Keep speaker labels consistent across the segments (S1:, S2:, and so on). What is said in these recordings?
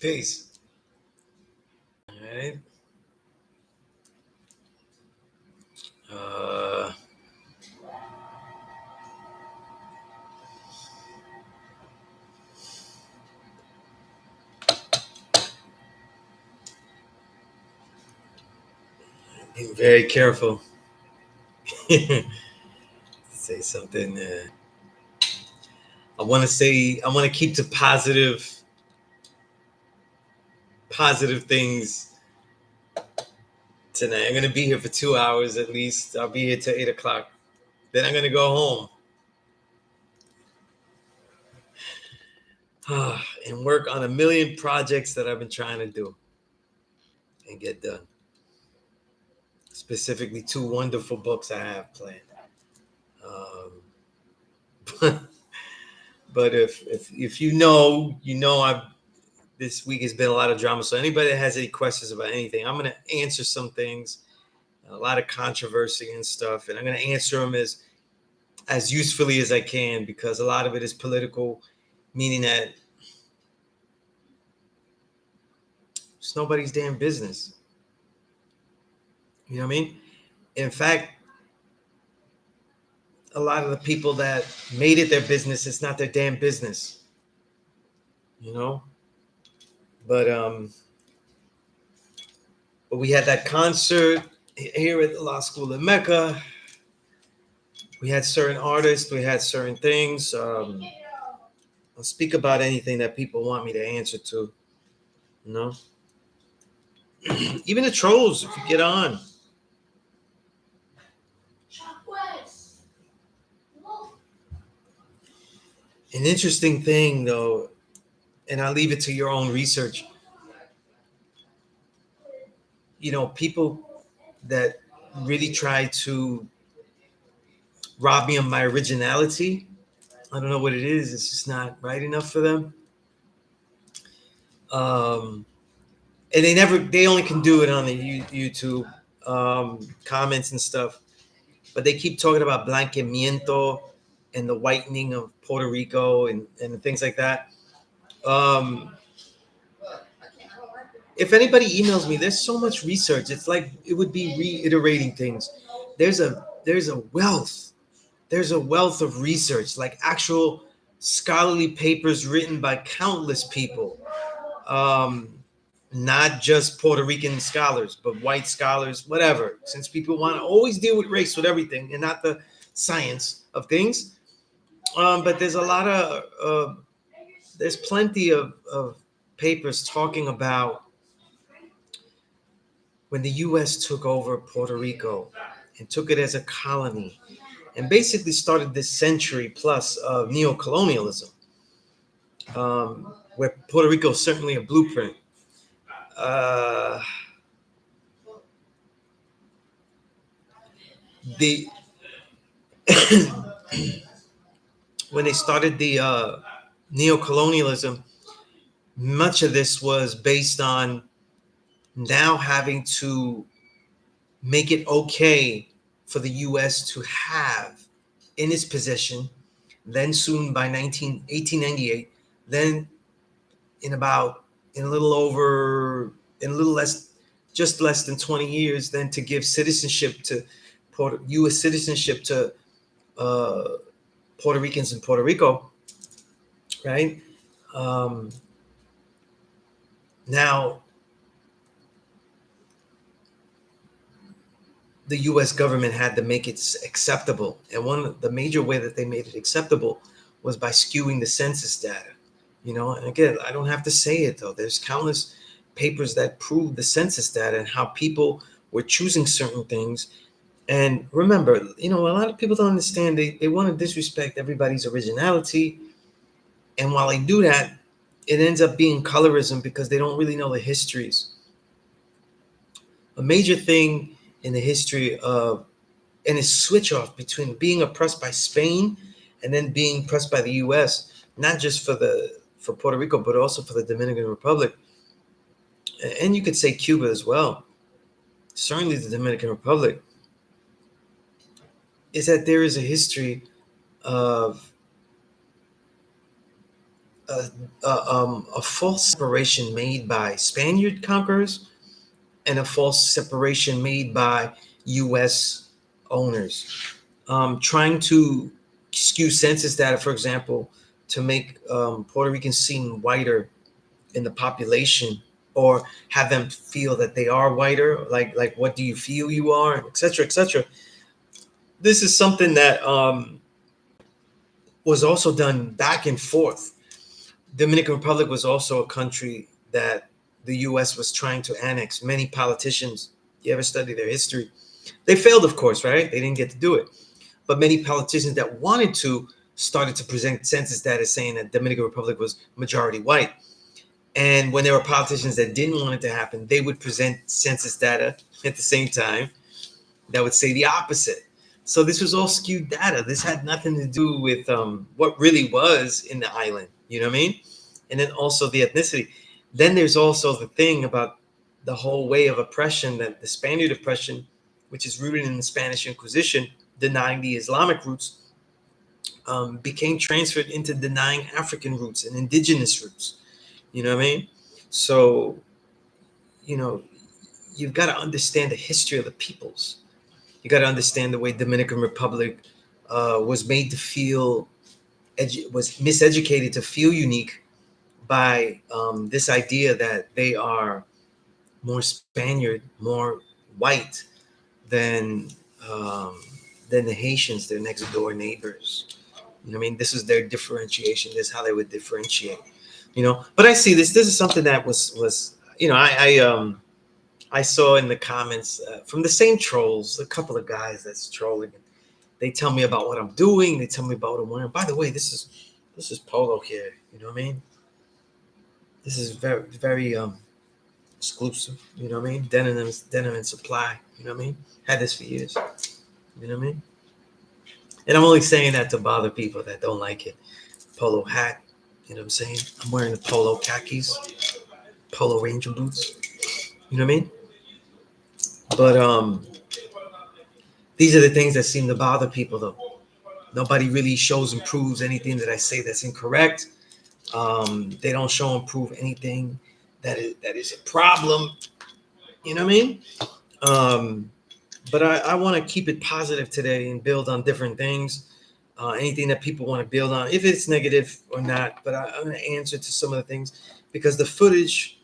S1: Peace. All right. Uh, be very careful. Say something. I want to keep to positive things tonight. I'm going to be here for 2 hours at least. I'll be here till 8 o'clock. Then I'm going to go home and work on a million projects that I've been trying to do and get done. Specifically, two wonderful books I have planned. But if I've this week has been a lot of drama. So anybody that has any questions about anything, I'm going to answer some things, a lot of controversy and stuff, and I'm going to answer them as usefully as I can, because a lot of it is political, meaning that it's nobody's damn business. You know what I mean? In fact, a lot of the people that made it their business, it's not their damn business. You know? But we had that concert here at the law school in Mecca. We had certain artists, we had certain things. I'll speak about anything that people want me to answer to. You know? Even the trolls, if you get on. An interesting thing, though, and I'll leave it to your own research. You know, people that really try to rob me of my originality, I don't know what it is. It's just not right enough for them. And they only can do it on the YouTube comments and stuff. But they keep talking about blanqueamiento and the whitening of Puerto Rico and things like that. If anybody emails me, there's so much research. It's like it would be reiterating things. There's a wealth. There's a wealth of research, like actual scholarly papers written by countless people. Not just Puerto Rican scholars, but white scholars, whatever. Since people want to always deal with race with everything and not the science of things. But there's a lot of, there's plenty of papers talking about when the U.S. took over Puerto Rico and took it as a colony and basically started this century plus of neocolonialism, where Puerto Rico is certainly a blueprint. The when they started the neocolonialism, much of this was based on now having to make it okay for the U.S. to have in its possession, then soon by 1898, then in a little less, just less than 20 years, then to give citizenship to U.S. citizenship to Puerto Ricans in Puerto Rico, right? Now, the U.S. government had to make it acceptable, and one of the major way that they made it acceptable was by skewing the census data. You know, and again, I don't have to say it though. There's countless papers that prove the census data and how people were choosing certain things. And remember, you know, a lot of people don't understand. They want to disrespect everybody's originality, and while they do that, it ends up being colorism because they don't really know the histories. A major thing in the history of and a switch off between being oppressed by Spain and then being oppressed by the U.S., not just for Puerto Rico, but also for the Dominican Republic. And you could say Cuba as well. Certainly the Dominican Republic. Is that there is a history of a, a false separation made by Spaniard conquerors and a false separation made by U.S. owners, trying to skew census data, for example, to make Puerto Ricans seem whiter in the population, or have them feel that they are whiter, like what do you feel you are, etc., etc. This is something that was also done back and forth. Dominican Republic was also a country that the U.S. was trying to annex. Many politicians, you ever study their history, they failed, of course, right? They didn't get to do it. But many politicians that wanted to started to present census data saying that Dominican Republic was majority white. And when there were politicians that didn't want it to happen, they would present census data at the same time that would say the opposite. So this was all skewed data. This had nothing to do with what really was in the island. You know what I mean? And then also the ethnicity. Then there's also the thing about the whole way of oppression, that the Spaniard oppression, which is rooted in the Spanish Inquisition, denying the Islamic roots, became transferred into denying African roots and indigenous roots. You know what I mean? So, you know, you've got to understand the history of the peoples. You got to understand the way Dominican Republic was made to feel, was miseducated to feel unique by this idea that they are more Spaniard, more white than um, than the Haitians, their next door neighbors. You know what I mean? This is their differentiation. This is how they would differentiate. You know, but I see this. This is something that was I saw in the comments from the same trolls, a couple of guys that's trolling. They tell me about what I'm doing. They tell me about what I'm wearing. By the way, this is polo here. You know what I mean? This is very exclusive. You know what I mean? Denim and Supply. You know what I mean? Had this for years. You know what I mean? And I'm only saying that to bother people that don't like it. Polo hat. You know what I'm saying? I'm wearing the polo khakis, polo ranger boots. You know what I mean? But these are the things that seem to bother people, though. Nobody really shows and proves anything that I say that's incorrect. They don't show and prove anything that is a problem. You know what I mean? Um, but I want to keep it positive today and build on different things. Anything that people want to build on, if it's negative or not. But I'm going to answer to some of the things because the footage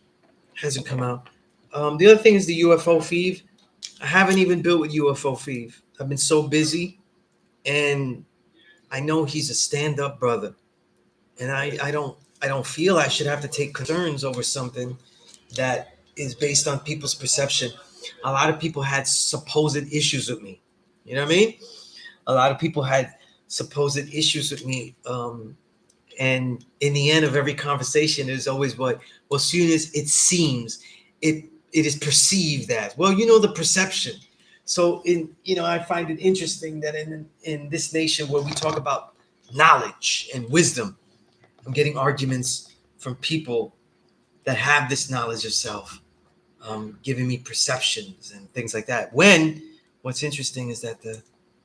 S1: hasn't come out. The other thing is the UFO thief. I haven't even built with UFO thief. I've been so busy, and I know he's a stand-up brother, and I don't feel I should have to take concerns over something that is based on people's perception. A lot of people had supposed issues with me. You know what I mean? A lot of people had supposed issues with me. And in the end of every conversation, there's always what, well, soon as it seems, it is perceived as, well, you know, the perception. So I find it interesting that in this nation where we talk about knowledge and wisdom, I'm getting arguments from people that have this knowledge of self, giving me perceptions and things like that. When what's interesting is that the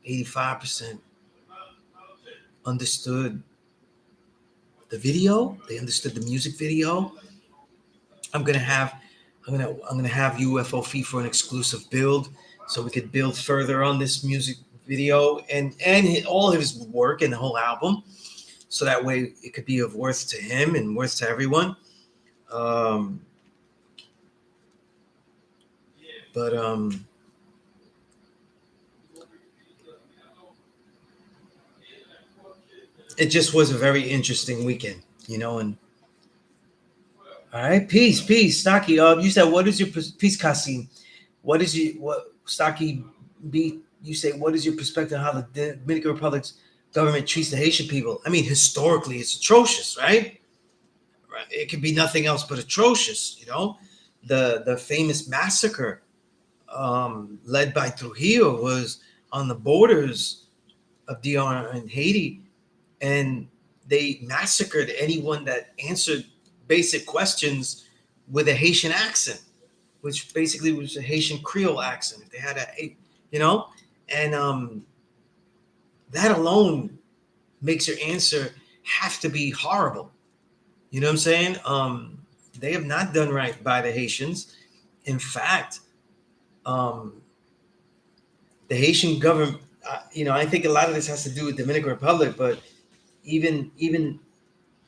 S1: 85% understood the video, they understood the music video. I'm gonna have I'm gonna have UFO Fee for an exclusive build, so we could build further on this music video and all of his work and the whole album, so that way it could be of worth to him and worth to everyone. Um, but it just was a very interesting weekend, and all right, peace, Stocky. You said what is your peace, Kasim? What is your what Stocky B? You say what is your perspective on how the Dominican Republic's government treats the Haitian people? I mean, historically, it's atrocious, right? Right. It could be nothing else but atrocious. The famous massacre led by Trujillo was on the borders of DR and Haiti, and they massacred anyone that answered basic questions with a Haitian accent, which basically was a Haitian Creole accent. If they had you know, and that alone makes your answer have to be horrible. You know what I'm saying? They have not done right by the Haitians. In fact, um, the Haitian government, I think a lot of this has to do with Dominican Republic, but even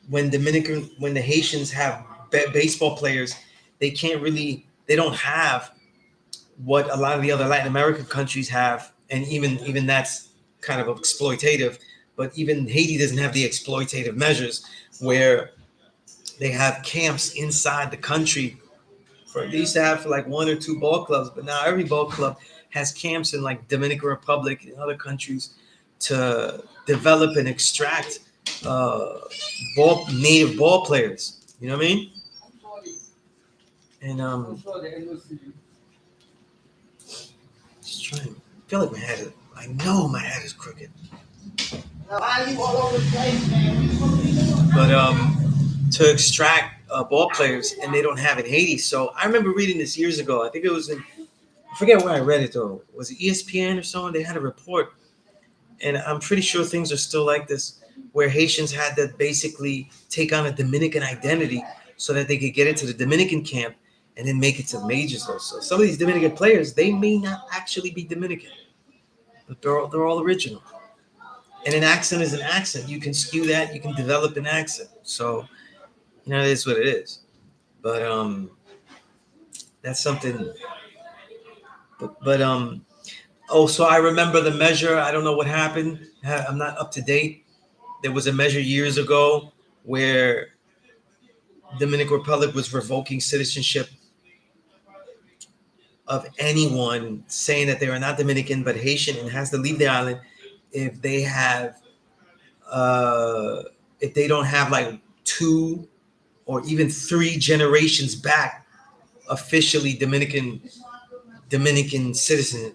S1: when the Haitians have baseball players, they don't have what a lot of the other Latin American countries have, and even that's kind of exploitative. But even Haiti doesn't have the exploitative measures where they have camps inside the country. They used to have for like one or two ball clubs, but now every ball club has camps in like Dominican Republic and other countries to develop and extract uh, native ball players. You know what I mean? And just trying. I feel like my head. I know my head is crooked. But to extract ball players, and they don't have in Haiti. So I remember reading this years ago. I think it was I forget where I read it though. Was it ESPN or someone? They had a report, and I'm pretty sure things are still like this, where Haitians had to basically take on a Dominican identity so that they could get into the Dominican camp and then make it to the majors. Though, so some of these Dominican players, they may not actually be Dominican, but they're all original. And an accent is an accent. You can skew that. You can develop an accent. So it is what it is. But that's something. But oh, so I remember the measure. I don't know what happened. I'm not up to date. There was a measure years ago where Dominican Republic was revoking citizenship of anyone saying that they are not Dominican but Haitian and has to leave the island if they have uh, if they don't have like two or even three generations back officially Dominican citizen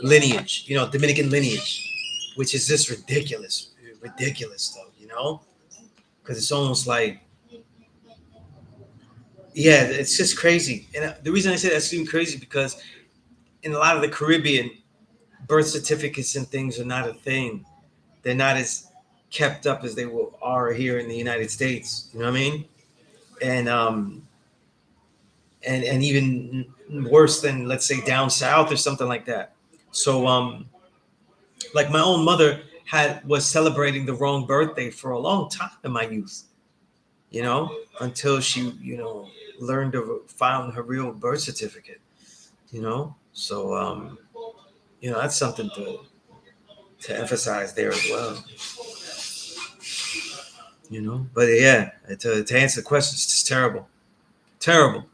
S1: lineage, Dominican lineage, which is just ridiculous though, because it's almost like, yeah, it's just crazy. And the reason I say that seems crazy because in a lot of the Caribbean, birth certificates and things are not a thing. They're not as kept up as are here in the United States. You know what I mean? And and even worse than, let's say, down south or something like that. So like my own mother was celebrating the wrong birthday for a long time in my youth, until she learned to found her real birth certificate. So that's something to emphasize there as well. But yeah, to answer the question, it's just terrible, terrible.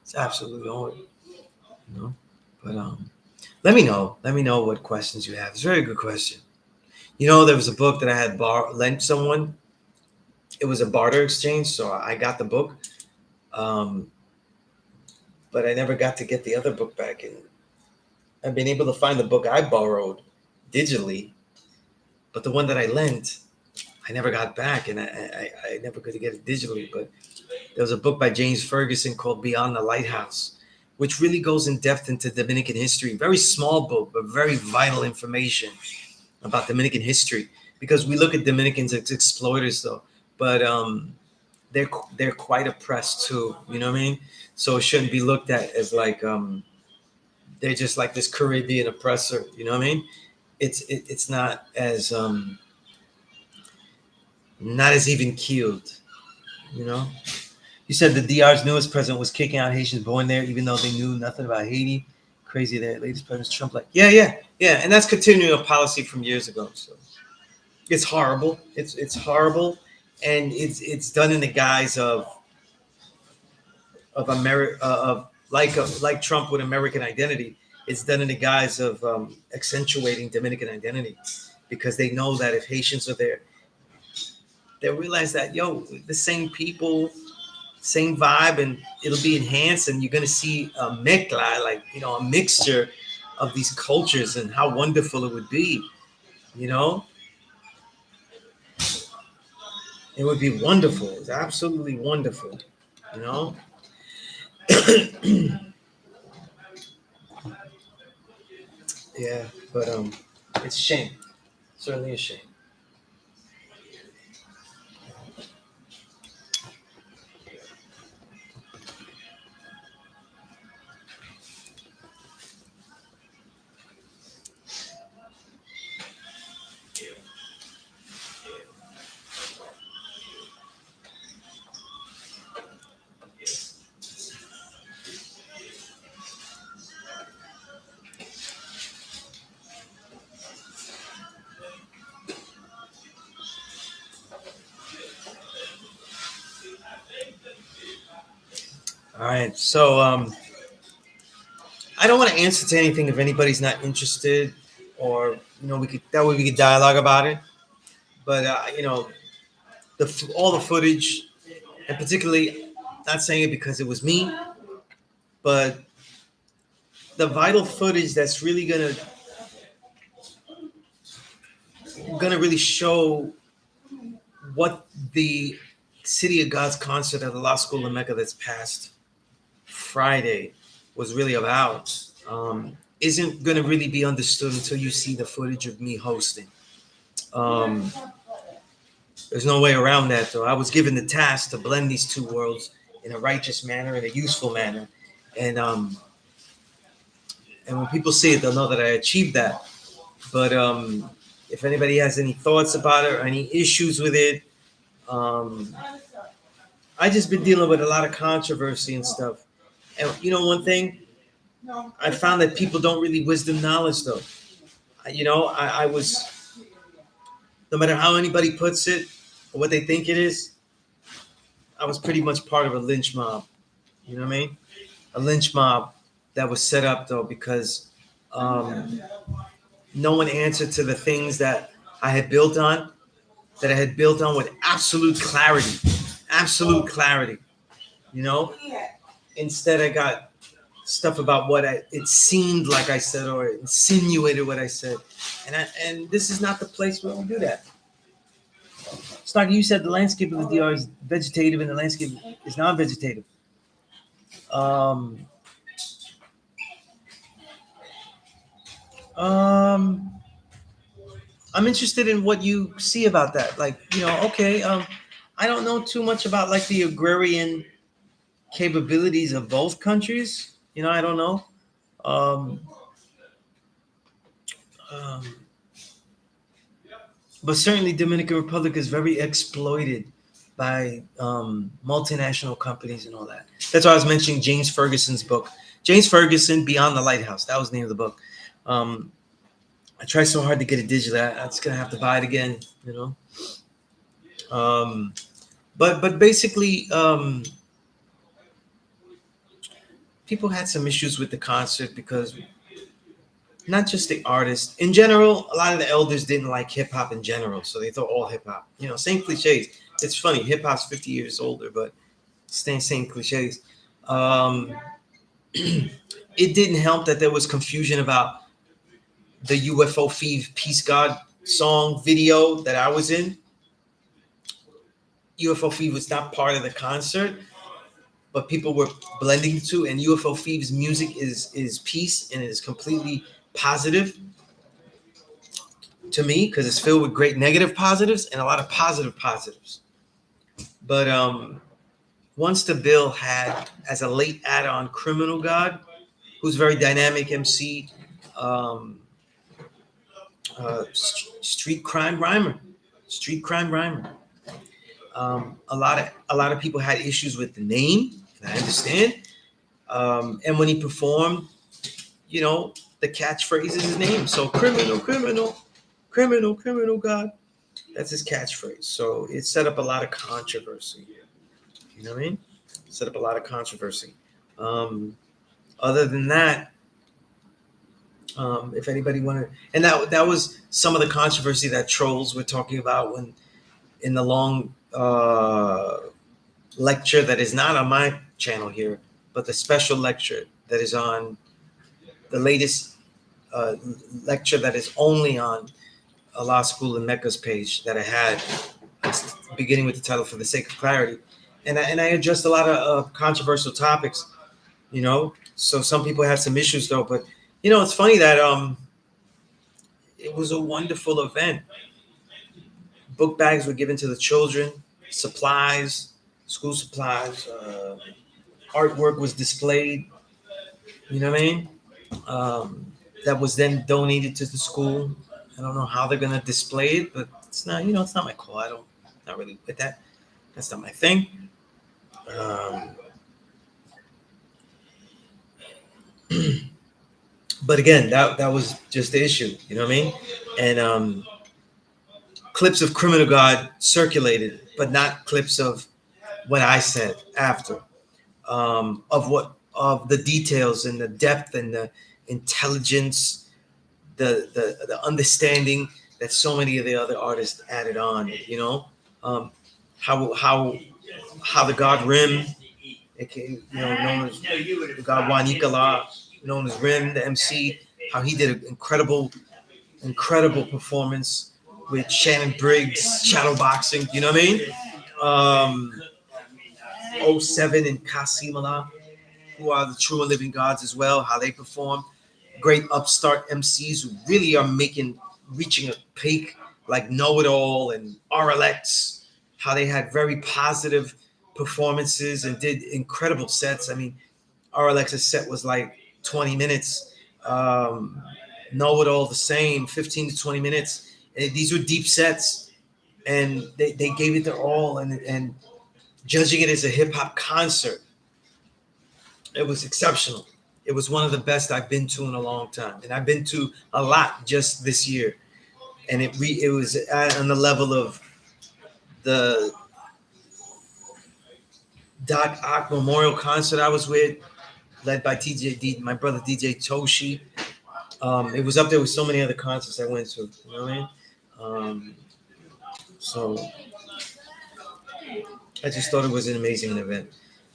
S1: It's absolutely horrible. you know but let me know what questions you have. It's a very good question. There was a book that I had lent someone. It was a barter exchange, so I got the book, um, but I never got to get the other book back. And I've been able to find the book I borrowed digitally, but the one that I lent, I never got back, and I never could get it digitally. But there was a book by James Ferguson called Beyond the Lighthouse, which really goes in depth into Dominican history. Very small book, but very vital information about Dominican history, because we look at Dominicans as exploiters, though, but they're quite oppressed too. You know what I mean? So it shouldn't be looked at as like they're just like this Caribbean oppressor. You know what I mean? It's not as even keeled. You know. You said the DR's newest president was kicking out Haitians born there, even though they knew nothing about Haiti. Crazy that latest president Trump, like, yeah, and that's continuing a policy from years ago. So it's horrible. It's horrible, and it's done in the guise of America, like Trump with American identity. It's done in the guise of accentuating Dominican identity, because they know that if Haitians are there, they realize that, the same people, same vibe, and it'll be enhanced, and you're gonna see a mezcla, like, a mixture of these cultures, and how wonderful it would be. You know, it would be wonderful. It's absolutely wonderful. You know, yeah, but it's a shame. Certainly a shame. right. So I don't want to answer to anything if anybody's not interested, or we could that way we could dialogue about it. But all the footage, and particularly, not saying it because it was me, but the vital footage that's really gonna really show what the City of God's concert at the Law School in Mecca that's passed Friday was really about, isn't going to really be understood until you see the footage of me hosting. Um, there's no way around that, though. I was given the task to blend these two worlds in a righteous manner, in a useful manner, and when people see it, they'll know that I achieved that. But if anybody has any thoughts about it or any issues with it, um, I just been dealing with a lot of controversy and stuff. And one thing I found that people don't really wisdom knowledge though. I was, no matter how anybody puts it or what they think it is, I was pretty much part of a lynch mob. You know what I mean? A lynch mob that was set up though because um, no one answered to the things that I had built on, that I had built on with absolute clarity, absolute clarity. You know, instead I got stuff about what it seemed like I said or insinuated what I said, and this is not the place where we do that. Starkey, you said the landscape of the DR is vegetative and the landscape is non-vegetative. Um, um, I'm interested in what you see about that. Like, okay, I don't know too much about like the agrarian capabilities of both countries. I don't know. Um, um, but certainly Dominican Republic is very exploited by multinational companies and all that. That's why I was mentioning James Ferguson's book. James Ferguson, Beyond the Lighthouse. That was the name of the book. I tried so hard to get it digitally. I'm just gonna have to buy it again. But basically, people had some issues with the concert because not just the artists. In general, a lot of the elders didn't like hip hop in general, so they thought all hip hop. Same cliches. It's funny, hip hop's 50 years older, but same cliches. Um, it didn't help that there was confusion about the UFO Feeve Peace God song video that I was in. UFO Feeve was not part of the concert, but people were blending the two. And UFO Feeve's music is peace and it is completely positive to me because it's filled with great negative positives and a lot of positive positives. But once the bill had as a late add-on Criminal God, who's very dynamic MC, street crime rhymer. A lot of people had issues with the name. I understand. And when he performed, the catchphrase is his name. So criminal God. That's his catchphrase. So it set up a lot of controversy. You know what I mean? Set up a lot of controversy. Other than that, if anybody wanted, and that was some of the controversy that trolls were talking about when in the long lecture that is not on my channel here, but the special lecture that is on the latest lecture that is only on a law school in Mecca's page that I had, beginning with the title "For the Sake of Clarity," and I addressed a lot of controversial topics. So some people had some issues though, but it's funny that it was a wonderful event. Book bags were given to the children, supplies, school supplies, artwork was displayed. You know what I mean? That was then donated to the school. I don't know how they're gonna display it, but it's not. It's not my call. Not really with that. That's not my thing. But again, that was just the issue. You know what I mean? And clips of Criminal God circulated, but not clips of what I said after. of the details and the depth and the intelligence, the understanding that so many of the other artists added on. Um, how the God Rim, aka known as the God Wanikala, known as Rim, the MC, how he did an incredible performance with Shannon Briggs shadow boxing. You know what I mean? '07 and Kasimala, who are the true and living gods as well, how they perform. Great upstart MCs who really are reaching a peak, like Know It All and RLX, how they had very positive performances and did incredible sets. I mean, RLX's set was like 20 minutes. Know It All the same, 15 to 20 minutes. And these were deep sets, and they gave it their all. And judging it as a hip hop concert, it was exceptional. It was one of the best I've been to in a long time, and I've been to a lot just this year. And it was on the level of the Doc Ock Memorial concert I was with, led by my brother DJ Toshi. It was up there with so many other concerts I went to. You know what I mean? So I just thought it was an amazing event.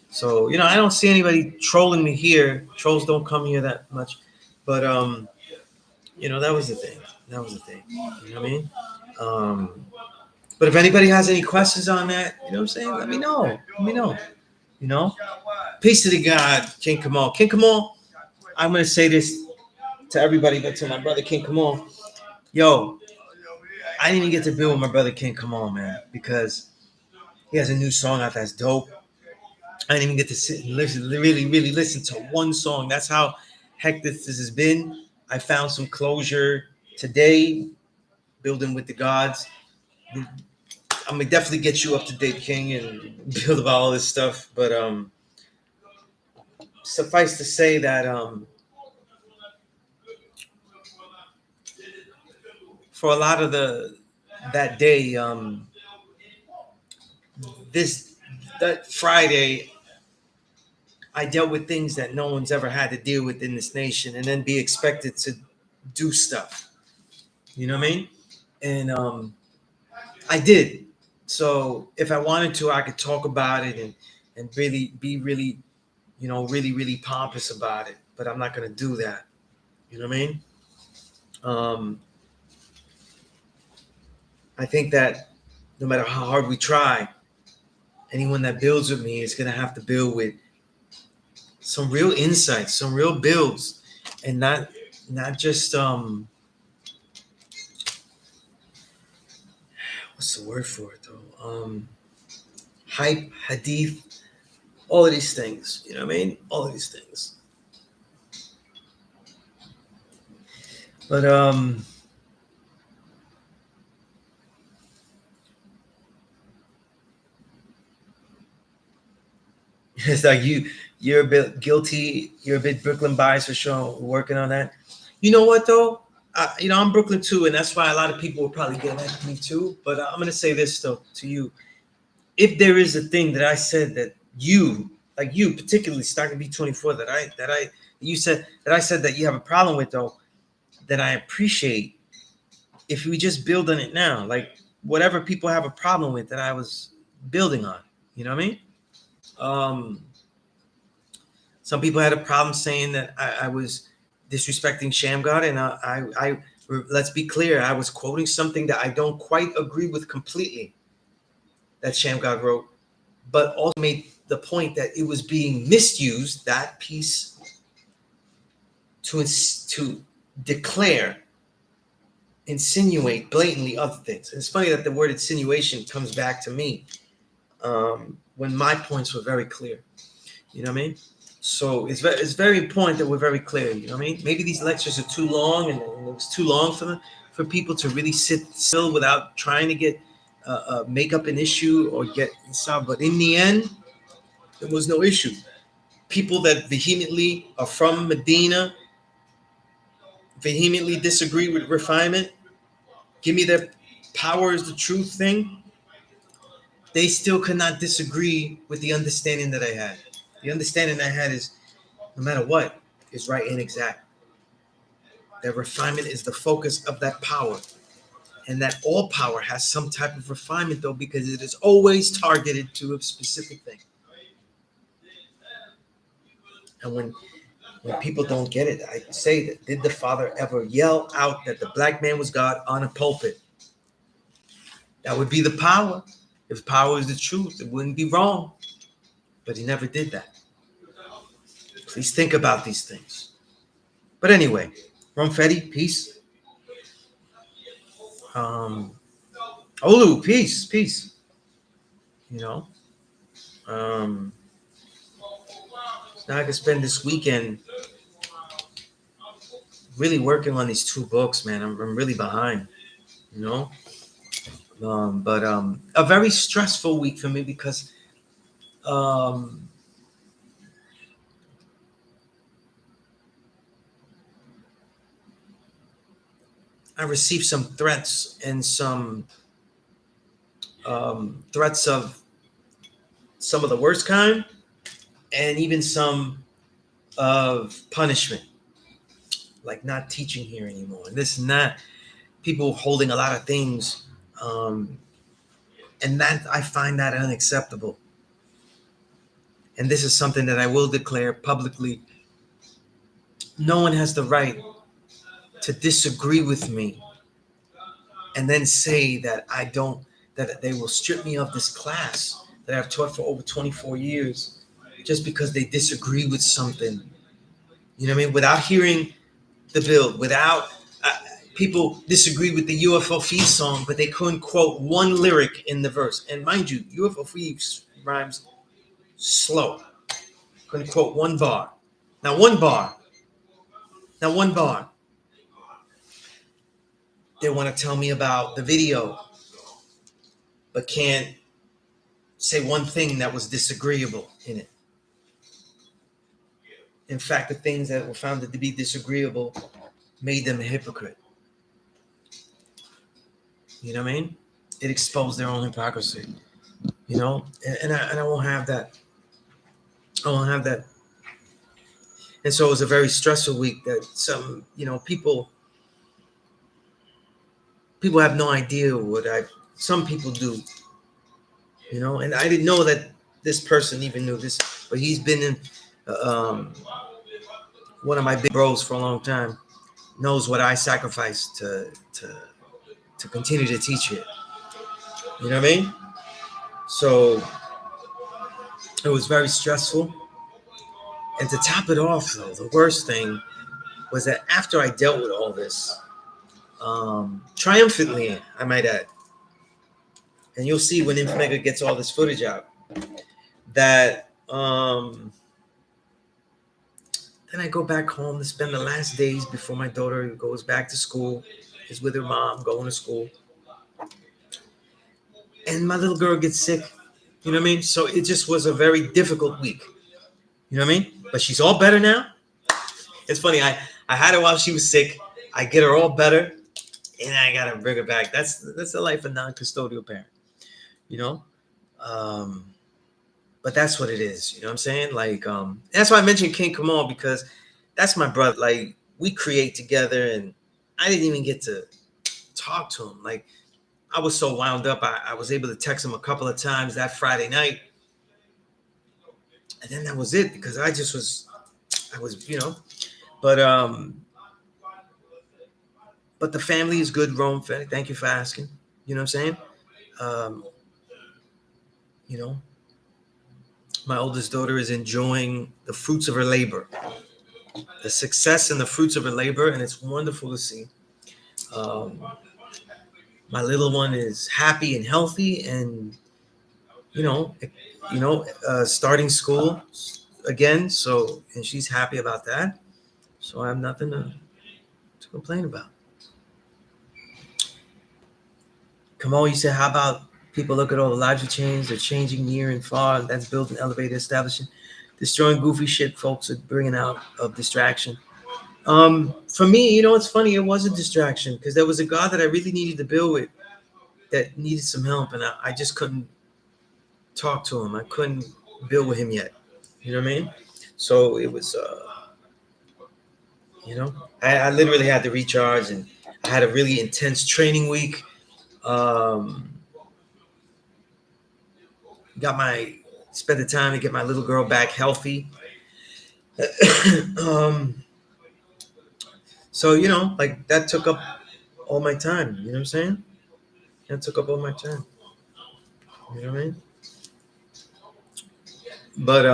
S1: So I don't see anybody trolling me here. Trolls don't come here that much, but that was the thing. That was the thing. You know what I mean? But if anybody has any questions on that, you know what I'm saying? Let me know. Let me know. Peace to the God, King Kamal. King Kamal, I'm gonna say this to everybody, but to my brother King Kamal. Yo, I didn't even get to build with my brother King Kamal, man, because he has a new song out that's dope. I didn't even get to sit and listen, really listen to one song. That's how hectic this has been. I found some closure today, building with the gods. I'm gonna definitely get you up to date, King, and build about all this stuff. But suffice to say that for a lot of that day, that Friday, I dealt with things that no one's ever had to deal with in this nation, and then be expected to do stuff. You know what I mean? And I did. So if I wanted to, I could talk about it and really be really pompous about it. But I'm not gonna do that. You know what I mean? Um, I think that no matter how hard we try, anyone that builds with me is gonna have to build with some real insights, some real builds, and not just what's the word for it though? Hype, hadith, all of these things. You know what I mean? All of these things. But it's like you're a bit guilty. You're a bit Brooklyn biased for sure. We're working on that. You know what though? I'm Brooklyn too, and that's why a lot of people will probably get at me too. But I'm gonna say this though to you: if there is a thing that I said that you particularly starting B24 that you said that I said that you have a problem with though, that I appreciate if we just build on it now, like whatever people have a problem with that I was building on. You know what I mean? Um, some people had a problem saying that I was disrespecting Sham God, and let's be clear, I was quoting something that I don't quite agree with completely that Sham God wrote, but also made the point that it was being misused, that piece, to declare, insinuate blatantly other things. And it's funny that the word insinuation comes back to me when my points were very clear. You know what I mean? So it's very important that we're very clear. You know what I mean? Maybe these lectures are too long, and it was too long for people to really sit still without trying to get make up an issue or get solved. But in the end, there was no issue. People that vehemently are from Medina vehemently disagree with refinement. Give me their power is the truth thing. They still could not disagree with the understanding that I had. The understanding I had is no matter what is right and exact. That refinement is the focus of that power. And that all power has some type of refinement, though, because it is always targeted to a specific thing. And when people don't get it, I say that, did the Father ever yell out that the black man was God on a pulpit? That would be the power. If power is the truth, it wouldn't be wrong. But he never did that. Please think about these things. But anyway, Rumfetti, peace. Olu, peace, peace. You know, now I can spend this weekend really working on these two books, man. I'm really behind, you know. But a very stressful week for me because I received some threats and some threats of some of the worst kind, and even some of punishment, like not teaching here anymore. And this and that, people holding a lot of things, and that I find that unacceptable. And this is something that I will declare publicly. No one has the right to disagree with me and then say that I don't, that they will strip me of this class that I've taught for over 24 years just because they disagree with something. You know what I mean? Without hearing the build, without people disagree with the UFO song, but they couldn't quote one lyric in the verse. And mind you, UFO rhymes slow. Couldn't quote one bar. Now one bar. They want to tell me about the video, but can't say one thing that was disagreeable in it. In fact, the things that were found to be disagreeable made them a hypocrite. You know what I mean? It exposed their own hypocrisy. You know, and I won't have that. I won't have that. And so it was a very stressful week that some, you know, people have no idea what some people do, you know, and I didn't know that this person even knew this, but he's been in one of my big bros for a long time, knows what I sacrificed to continue to teach it. You know what I mean? So it was very stressful. And to top it off, though, the worst thing was that after I dealt with all this, triumphantly, I might add, and you'll see when Infomega gets all this footage out, that then I go back home to spend the last days before my daughter goes back to school, is with her mom, going to school. And my little girl gets sick. You know what I mean? So it just was a very difficult week. You know what I mean? But she's all better now. It's funny. I had her while she was sick. I get her all better, and I gotta bring her back. That's the life of non-custodial parent. You know? But that's what it is. You know what I'm saying? Like, that's why I mentioned King Kamal, because that's my brother. Like, we create together, and I didn't even get to talk to him. Like, I was so wound up. I was able to text him a couple of times that Friday night. And then that was it, because I was, you know, but the family is good, Rome. Thank you for asking. You know what I'm saying? You know, my oldest daughter is enjoying the fruits of her labor, the success and the fruits of her labor, and it's wonderful to see. My little one is happy and healthy, and starting school again. So, and she's happy about that. So I have nothing to complain about. Kamal, you said, how about people look at all the lives you changed? They're changing near and far. That's building, elevated, establishing, destroying goofy shit folks are bringing out of distraction. For me, you know, it's funny. It was a distraction because there was a God that I really needed to build with that needed some help. And I just couldn't talk to him. I couldn't build with him yet. You know what I mean? So it was, I literally had to recharge, and I had a really intense training week. Um, got my spent the time to get my little girl back healthy. um, so like that took up all my time. You know what I'm saying? That took up all my time. You know what I mean? But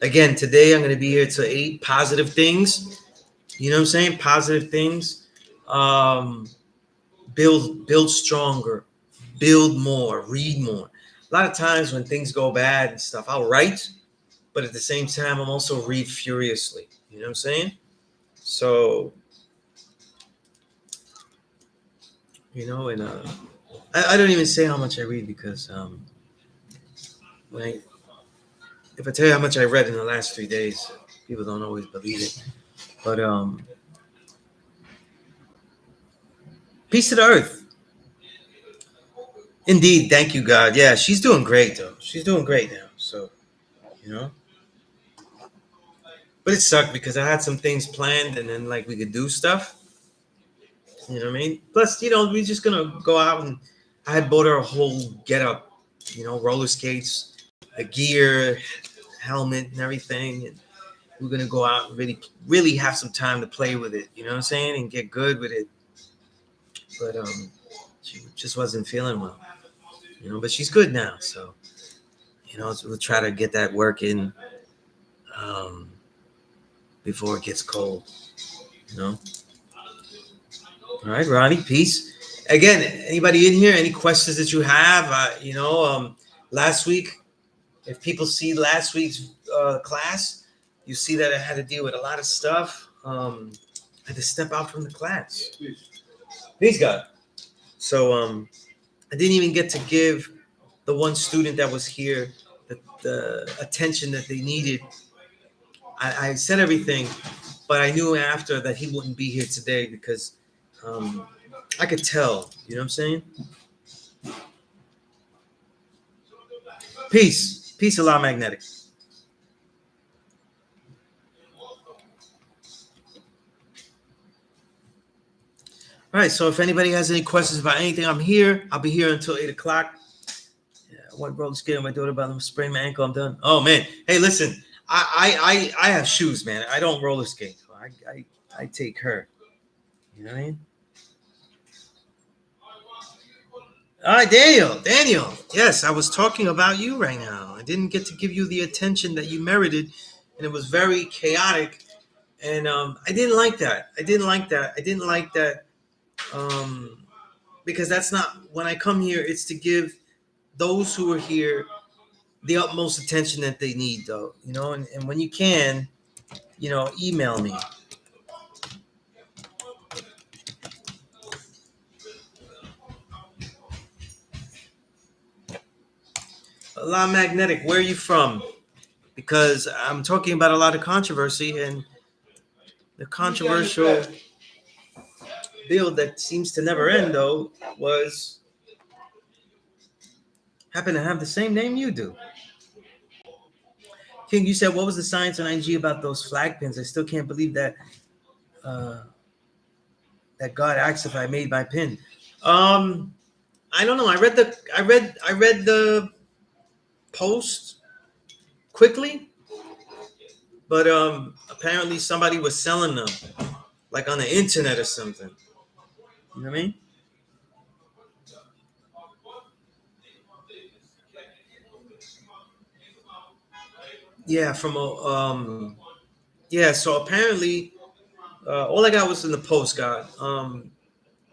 S1: again, today I'm going to be here to 8 positive things. You know what I'm saying? Positive things. Um, build stronger, build more, read more. A lot of times when things go bad and stuff, I'll write, but at the same time, I'm also read furiously. You know what I'm saying? So, and I don't even say how much I read because when if I tell you how much I read in the last 3 days, people don't always believe it. But peace to the earth. Indeed, thank you, God. Yeah, she's doing great though. She's doing great now. So, you know, but it sucked because I had some things planned and then like we could do stuff. You know what I mean? Plus, we're just gonna go out and I had bought her a whole get up, roller skates, a gear, helmet, and everything. And we're gonna go out and really, really have some time to play with it. You know what I'm saying? And get good with it. But she just wasn't feeling well. But she's good now. So so we'll try to get that work in um, before it gets cold. You know. All right, Ronnie. Peace. Again, anybody in here? Any questions that you have? Last week, if people see last week's class, you see that I had to deal with a lot of stuff. I had to step out from the class. Peace, God. So I didn't even get to give the one student that was here the attention that they needed. I said everything, but I knew after that he wouldn't be here today because I could tell. You know what I'm saying? Peace. Peace, Allah magnetic. All right, so if anybody has any questions about anything, I'm here. I'll be here until 8 o'clock. Yeah, one roller skate on my daughter, but I'm spraining my ankle. I'm done. Oh, man. Hey, listen, I have shoes, man. I don't roller skate. I take her. You know what I mean? All right, Daniel. Yes, I was talking about you right now. I didn't get to give you the attention that you merited, and it was very chaotic. And I didn't like that. Um, because that's not when I come here. It's to give those who are here the utmost attention that they need, though. And when you can, email me. Allah Magnetic, where are you from? Because I'm talking about a lot of controversy, and the controversial bill that seems to never end, though, was happen to have the same name you do. King, you said what was the science on IG about those flag pins? I still can't believe that uh, that God asked if I made my pin. Um, I don't know. I read the post quickly, but apparently somebody was selling them like on the internet or something. You know what I mean? Yeah, from a yeah. So apparently, all I got was in the post, God.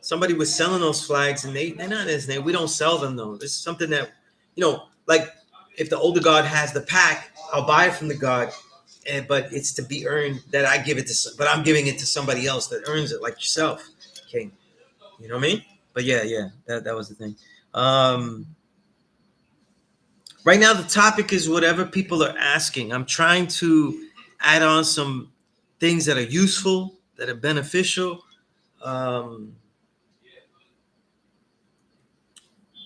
S1: Somebody was selling those flags, and they're not his name. We don't sell them though. This is something that, like if the older God has the pack, I'll buy it from the God, but it's to be earned that I give it to. But I'm giving it to somebody else that earns it, like yourself, King. You know what I mean? But yeah, that was the thing. Um, right now, the topic is whatever people are asking. I'm trying to add on some things that are useful, that are beneficial. Um,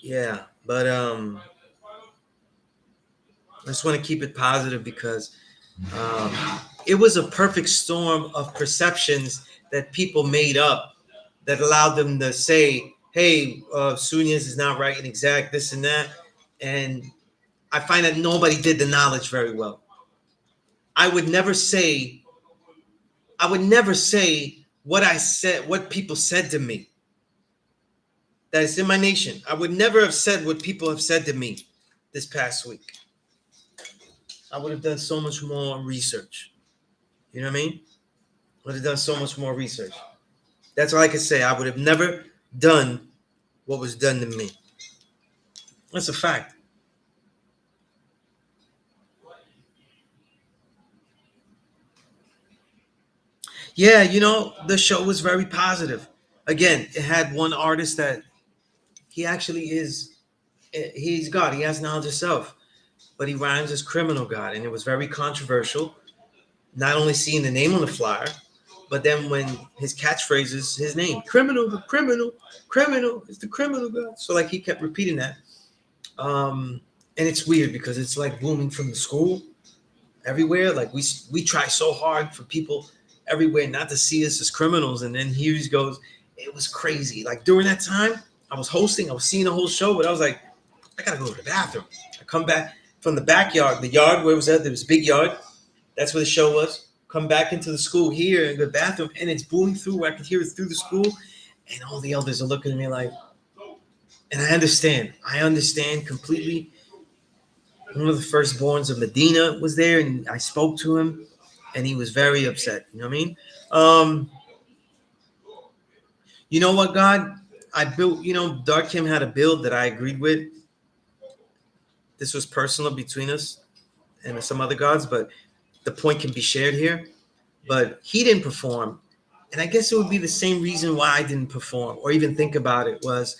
S1: yeah, but I just want to keep it positive because um, it was a perfect storm of perceptions that people made up that allowed them to say, hey, Sunez is not right and exact, this and that. And I find that nobody did the knowledge very well. I would never say, I would never say what I said, what people said to me. That is in my nation. I would never have said what people have said to me this past week. I would have done so much more research. You know what I mean? Would have done so much more research. That's all I can say. I would have never done what was done to me. That's a fact. Yeah, the show was very positive. Again, it had one artist that he actually is, he's God. He has knowledge of self, but he rhymes as criminal God. And it was very controversial, not only seeing the name on the flyer, but then when his catchphrase is his name, criminal, the criminal, criminal, it's the criminal God. So like he kept repeating that. And it's weird because it's like booming from the school everywhere. Like we try so hard for people everywhere not to see us as criminals, and then here he goes. It was crazy. Like during that time, I was hosting, I was seeing the whole show, but I was like, I gotta go to the bathroom. I come back from the backyard, the yard where it was at. There was a big yard. That's where the show was. Come back into the school here in the bathroom, and it's booming through where I could hear it through the school, and all the elders are looking at me like, and I understand. I understand completely. One of the firstborns of Medina was there, and I spoke to him, and he was very upset. You know what I mean? Um, you know what, God? I built, Dark Kim had a build that I agreed with. This was personal between us and some other gods, but the point can be shared here. But he didn't perform. And I guess it would be the same reason why I didn't perform or even think about it was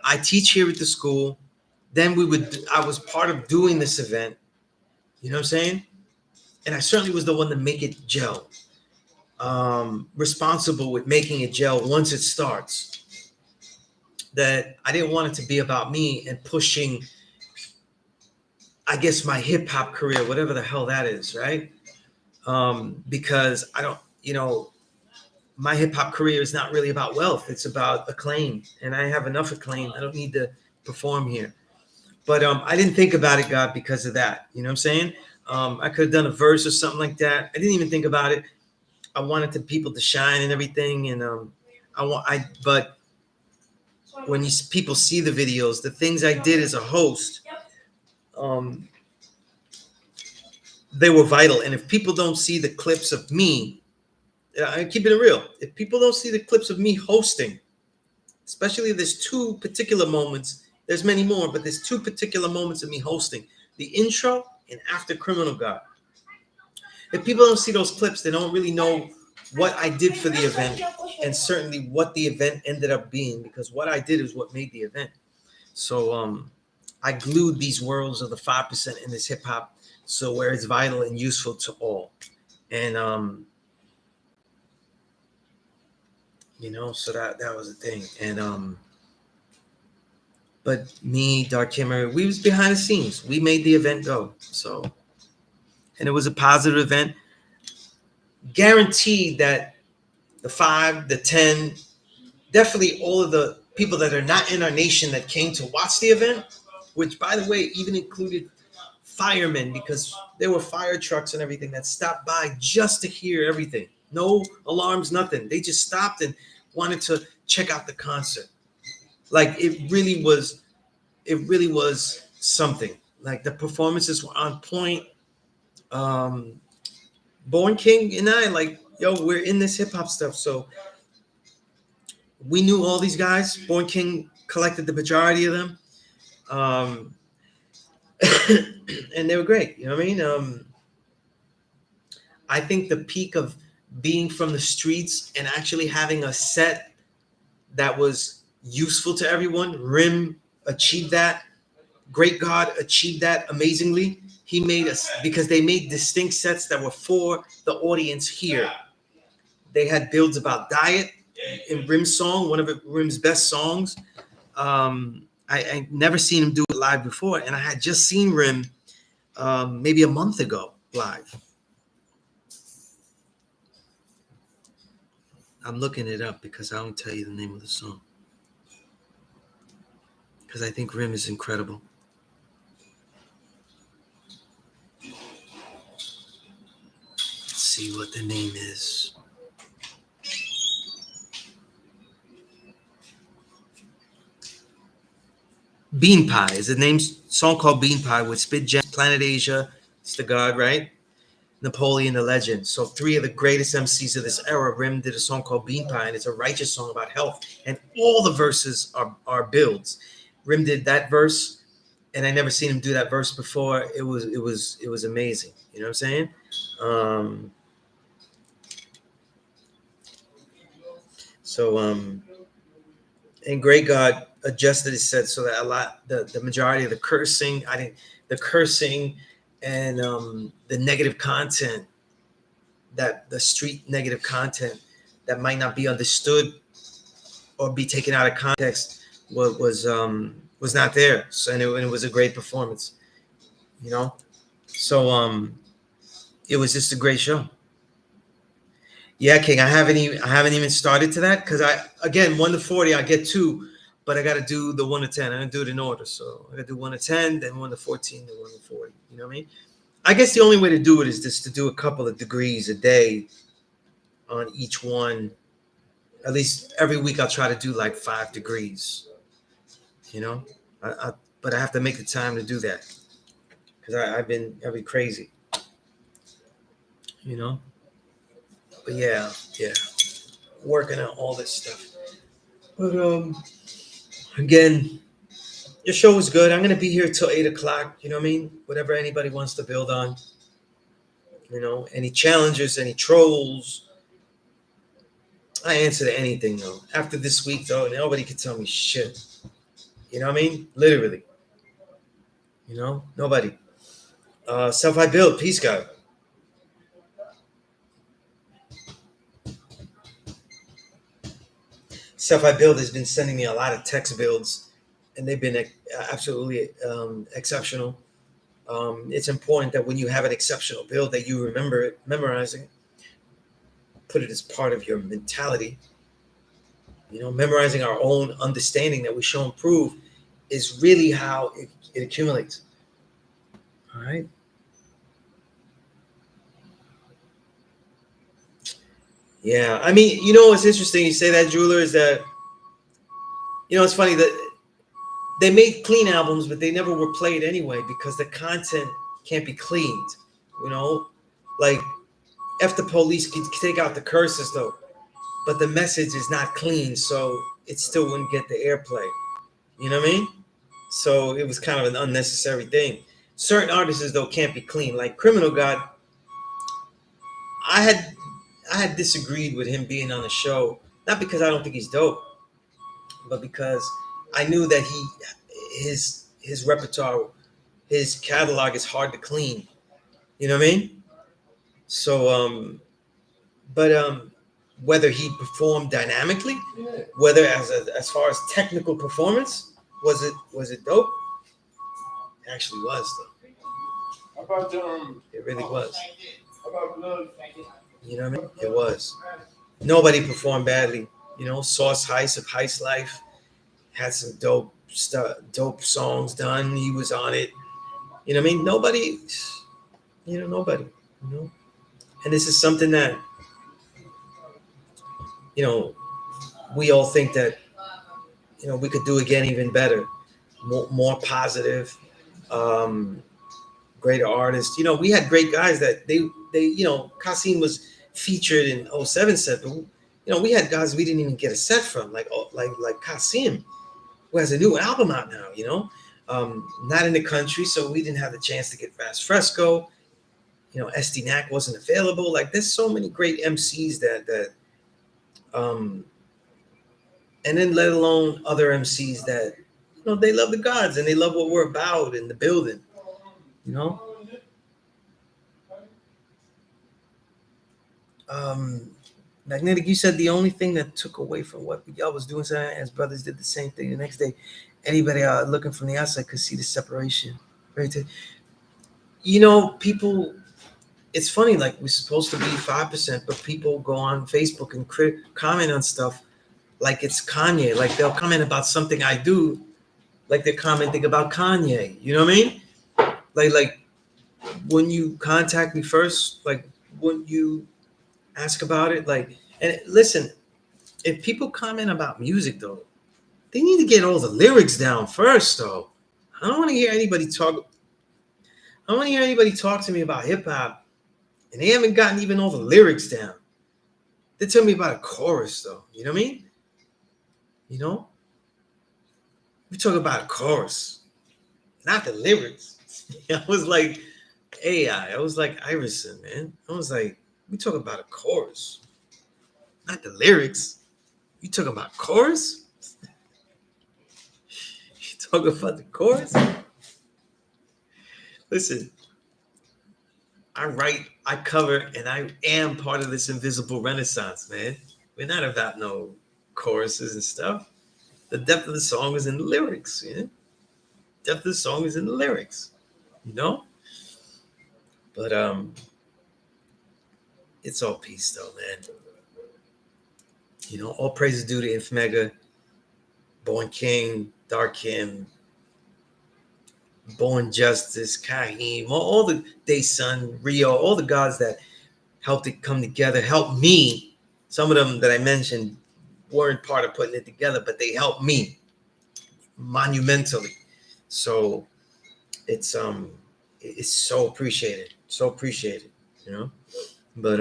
S1: I teach here at the school. Then I was part of doing this event. You know what I'm saying? And I certainly was the one to make it gel. Responsible with making it gel once it starts. That I didn't want it to be about me and pushing, I guess, my hip hop career, whatever the hell that is, right? Because I don't, my hip hop career is not really about wealth. It's about acclaim, and I have enough acclaim. I don't need to perform here. But I didn't think about it, God, because of that. You know what I'm saying? I could have done a verse or something like that. I didn't even think about it. I wanted the people to shine and everything, and but when people see the videos, the things I did as a host, um, they were vital. And if people don't see the clips of me, I keep it real. If people don't see the clips of me hosting, especially there's two particular moments. There's many more, but there's two particular moments of me hosting the intro and after Criminal God. If people don't see those clips, they don't really know what I did for the event and certainly what the event ended up being, because what I did is what made the event. So I glued these worlds of the 5% in this hip hop, so where it's vital and useful to all. And so that was the thing. And but me, Dark Kimmer, we was behind the scenes. We made the event go. So, and it was a positive event. Guaranteed that the 5, the 10, definitely all of the people that are not in our nation that came to watch the event, which by the way, even included firemen, because there were fire trucks and everything that stopped by just to hear everything. No alarms, nothing. They just stopped and wanted to check out the concert. Like it really was something. Like the performances were on point. Born King and I, like, yo, we're in this hip hop stuff. So we knew all these guys. Born King collected the majority of them. And they were great. You know what I mean? I think the peak of being from the streets and actually having a set that was useful to everyone, Rim achieved that. Great God achieved that amazingly. He made us, because they made distinct sets that were for the audience here. They had builds about diet in Rim's song, one of Rim's best songs. I never seen him do it live before, and I had just seen Rim maybe a month ago live. I'm looking it up because I don't tell you the name of the song. Because I think Rim is incredible. Let's see what the name is. Bean Pie is the name. Song called Bean Pie with Spit Jam, Planet Asia, it's the God, right? Napoleon the Legend. So three of the greatest MCs of this era. Rim did a song called Bean Pie, and it's a righteous song about health. And all the verses are builds. Rim did that verse, and I never seen him do that verse before. It was amazing. You know what I'm saying? And Great God adjusted his set so that the majority of the cursing, the cursing and the negative content, that the street negative content that might not be understood or be taken out of context was not there. So and it was a great performance, you know. So it was just a great show. Yeah, King. I haven't even started to that because I again 1 to 40 I get 2, but I got to do the 1 to 10. I'm gonna do it in order. So I got to do 1 to 10, then 1 to 14, then 1 to 40. You know what I mean? I guess the only way to do it is just to do a couple of degrees a day on each one. At least every week I'll try to do like 5 degrees. You know, but I have to make the time to do that because I've been crazy. You know, but yeah, working on all this stuff. But again, your show was good. I'm gonna be here till 8 o'clock. You know what I mean? Whatever anybody wants to build on. You know, any challenges, any trolls. I answer to anything though. After this week though, nobody can tell me shit. You know what I mean? Literally. You know, nobody. Self I build, peace God. Self I build has been sending me a lot of text builds, and they've been absolutely exceptional. It's important that when you have an exceptional build that you remember it, memorizing, put it as part of your mentality. You know, memorizing our own understanding that we show and prove is really how it accumulates. All right. Yeah, I mean, you know what's interesting? You say that, jeweler, is that it's funny that they made clean albums, but they never were played anyway because the content can't be cleaned. You know, like F the police could take out the curses though, but the message is not clean, so it still wouldn't get the airplay. You know what I mean? So it was kind of an unnecessary thing. Certain artists though can't be clean. Like Criminal God, I had disagreed with him being on the show, not because I don't think he's dope, but because I knew that his repertoire, his catalog is hard to clean. You know what I mean? So but whether he performed dynamically, whether as far as technical performance, was it dope? It actually was though.
S2: How about
S1: It really was.
S2: how about love?
S1: You know what I mean? It was. Nobody performed badly. You know, Sauce Heist of Heist Life had some dope stuff, dope songs done. He was on it. You know what I mean? Nobody. Nobody. You know, and this is something that you know we all think that we could do again even better, more positive, um, greater artists. You know, we had great guys that they Kassim was featured in '07 set, but we had guys we didn't even get a set from, like Kassim, who has a new album out now. Not in the country, so we didn't have the chance to get Fast Fresco. SD Knack wasn't available. Like, there's so many great MCs that and then let alone other MCs that they love the gods and they love what we're about in the building. You know. Magnetic, you said the only thing that took away from what y'all was doing, as brothers did the same thing the next day. Anybody looking from the outside could see the separation. Right. people, it's funny, like we're supposed to be 5%, but people go on Facebook and comment on stuff like it's Kanye. Like they'll comment about something I do, like they're commenting about Kanye. You know what I mean? Like when you contact me first, like when you ask about it, like, and listen, if people comment about music though, they need to get all the lyrics down first though. I don't want to hear anybody talk. I don't want to hear anybody talk to me about hip hop and they haven't gotten even all the lyrics down. They tell me about a chorus though. You know what I mean? You know, we talk about a chorus, not the lyrics. I was like AI. I was like Iverson, man. I was like, we talk about a chorus, not the lyrics. You talk about chorus? You talk about the chorus? Listen, I write, I cover, and I am part of this invisible renaissance, man. We're not about no choruses and stuff. The depth of the song is in the lyrics, yeah. Depth of the song is in the lyrics, you know. But it's all peace though, man. All praises due to Inf Mega, Born King, Dark Kim, Born Justice, Kahim, all the Day Sun, Rio, all the gods that helped it come together, helped me. Some of them that I mentioned weren't part of putting it together, but they helped me monumentally. So it's so appreciated, you know. But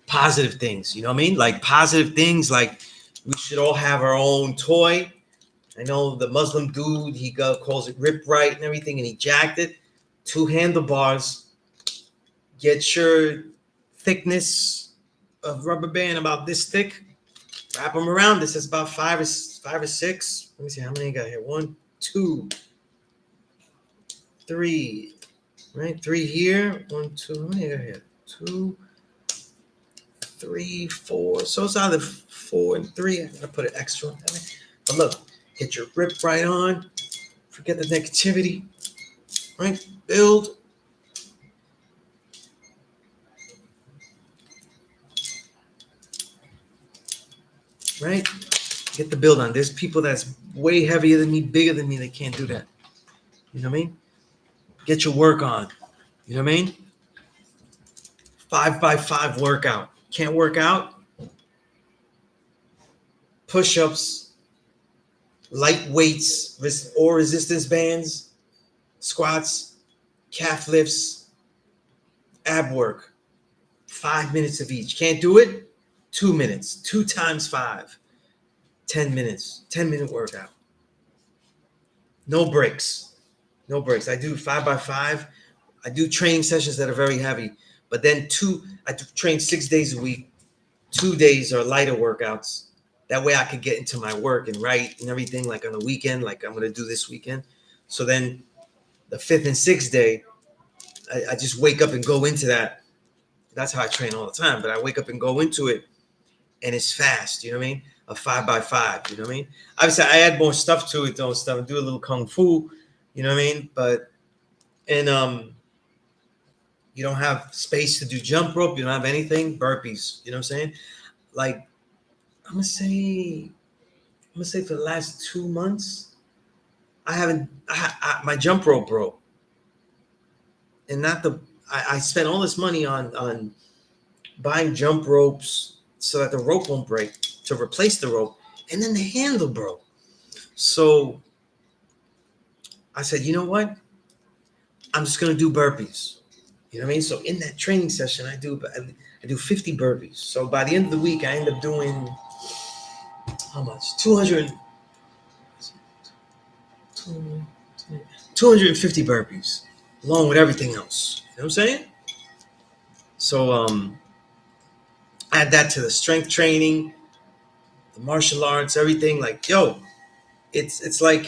S1: positive things, you know what I mean? Like positive things, like we should all have our own toy. I know the Muslim dude, he calls it Rip Right and everything, and he jacked it. 2 handlebars. Get your thickness of rubber band about this thick. Wrap them around. This is about five or 6. Let me see how many I got here. 1, 2, 3. Right, 3 here. 1, 2. How many I got here? 2, 3, 4. So it's either 4 and 3. I gotta put an extra on that. But look, get your Rip Right on. Forget the negativity. Right? Build. Right? Get the build on. There's people that's way heavier than me, bigger than me. They can't do that. You know what I mean? Get your work on. You know what I mean? 5x5 workout. Can't work out? Push-ups, light weights, or resistance bands, squats, calf lifts, ab work. 5 minutes of each. Can't do it? 2 minutes. 2 times 5. 10 minutes. 10-minute workout. No breaks. No breaks. I do 5x5. I do training sessions that are very heavy, but then I train 6 days a week. 2 days are lighter workouts. That way I could get into my work and write and everything, like on the weekend, like I'm going to do this weekend. So then the 5th and 6th day, I just wake up and go into that. That's how I train all the time, but I wake up and go into it and it's fast. You know what I mean? A 5x5. You know what I mean? Obviously, I add more stuff to it, though, stuff. I do a little kung fu. You know what I mean? But, and you don't have space to do jump rope. You don't have anything. Burpees. You know what I'm saying? Like, I'm gonna say for the last 2 months, I haven't. My jump rope broke, and not the. I spent all this money on buying jump ropes so that the rope won't break to replace the rope, and then the handle broke. So I said, you know what? I'm just gonna do burpees. You know what I mean? So in that training session, I do 50 burpees. So by the end of the week, I end up doing how much? 250 burpees, along with everything else. You know what I'm saying? So add that to the strength training, the martial arts, everything. Like, yo, it's like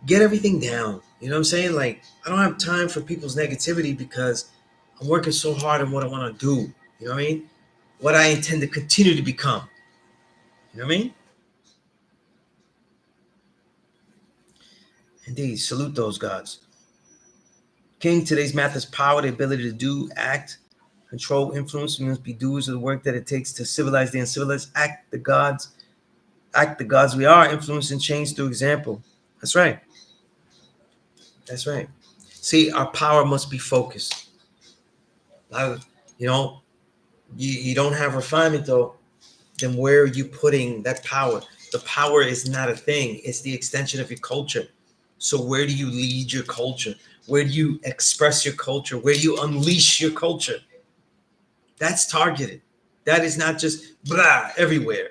S1: get everything down. You know what I'm saying? Like, I don't have time for people's negativity because I'm working so hard on what I want to do. You know what I mean? What I intend to continue to become. You know what I mean? Indeed, salute those gods. King, today's math is power, the ability to do, act, control, influence. We must be doers of the work that it takes to civilize the uncivilized. Act the gods we are, influence and change through example. That's right. That's right. See, our power must be focused. You know, you don't have refinement though, then where are you putting that power? The power is not a thing, it's the extension of your culture. So where do you lead your culture? Where do you express your culture? Where do you unleash your culture? That's targeted. That is not just blah everywhere.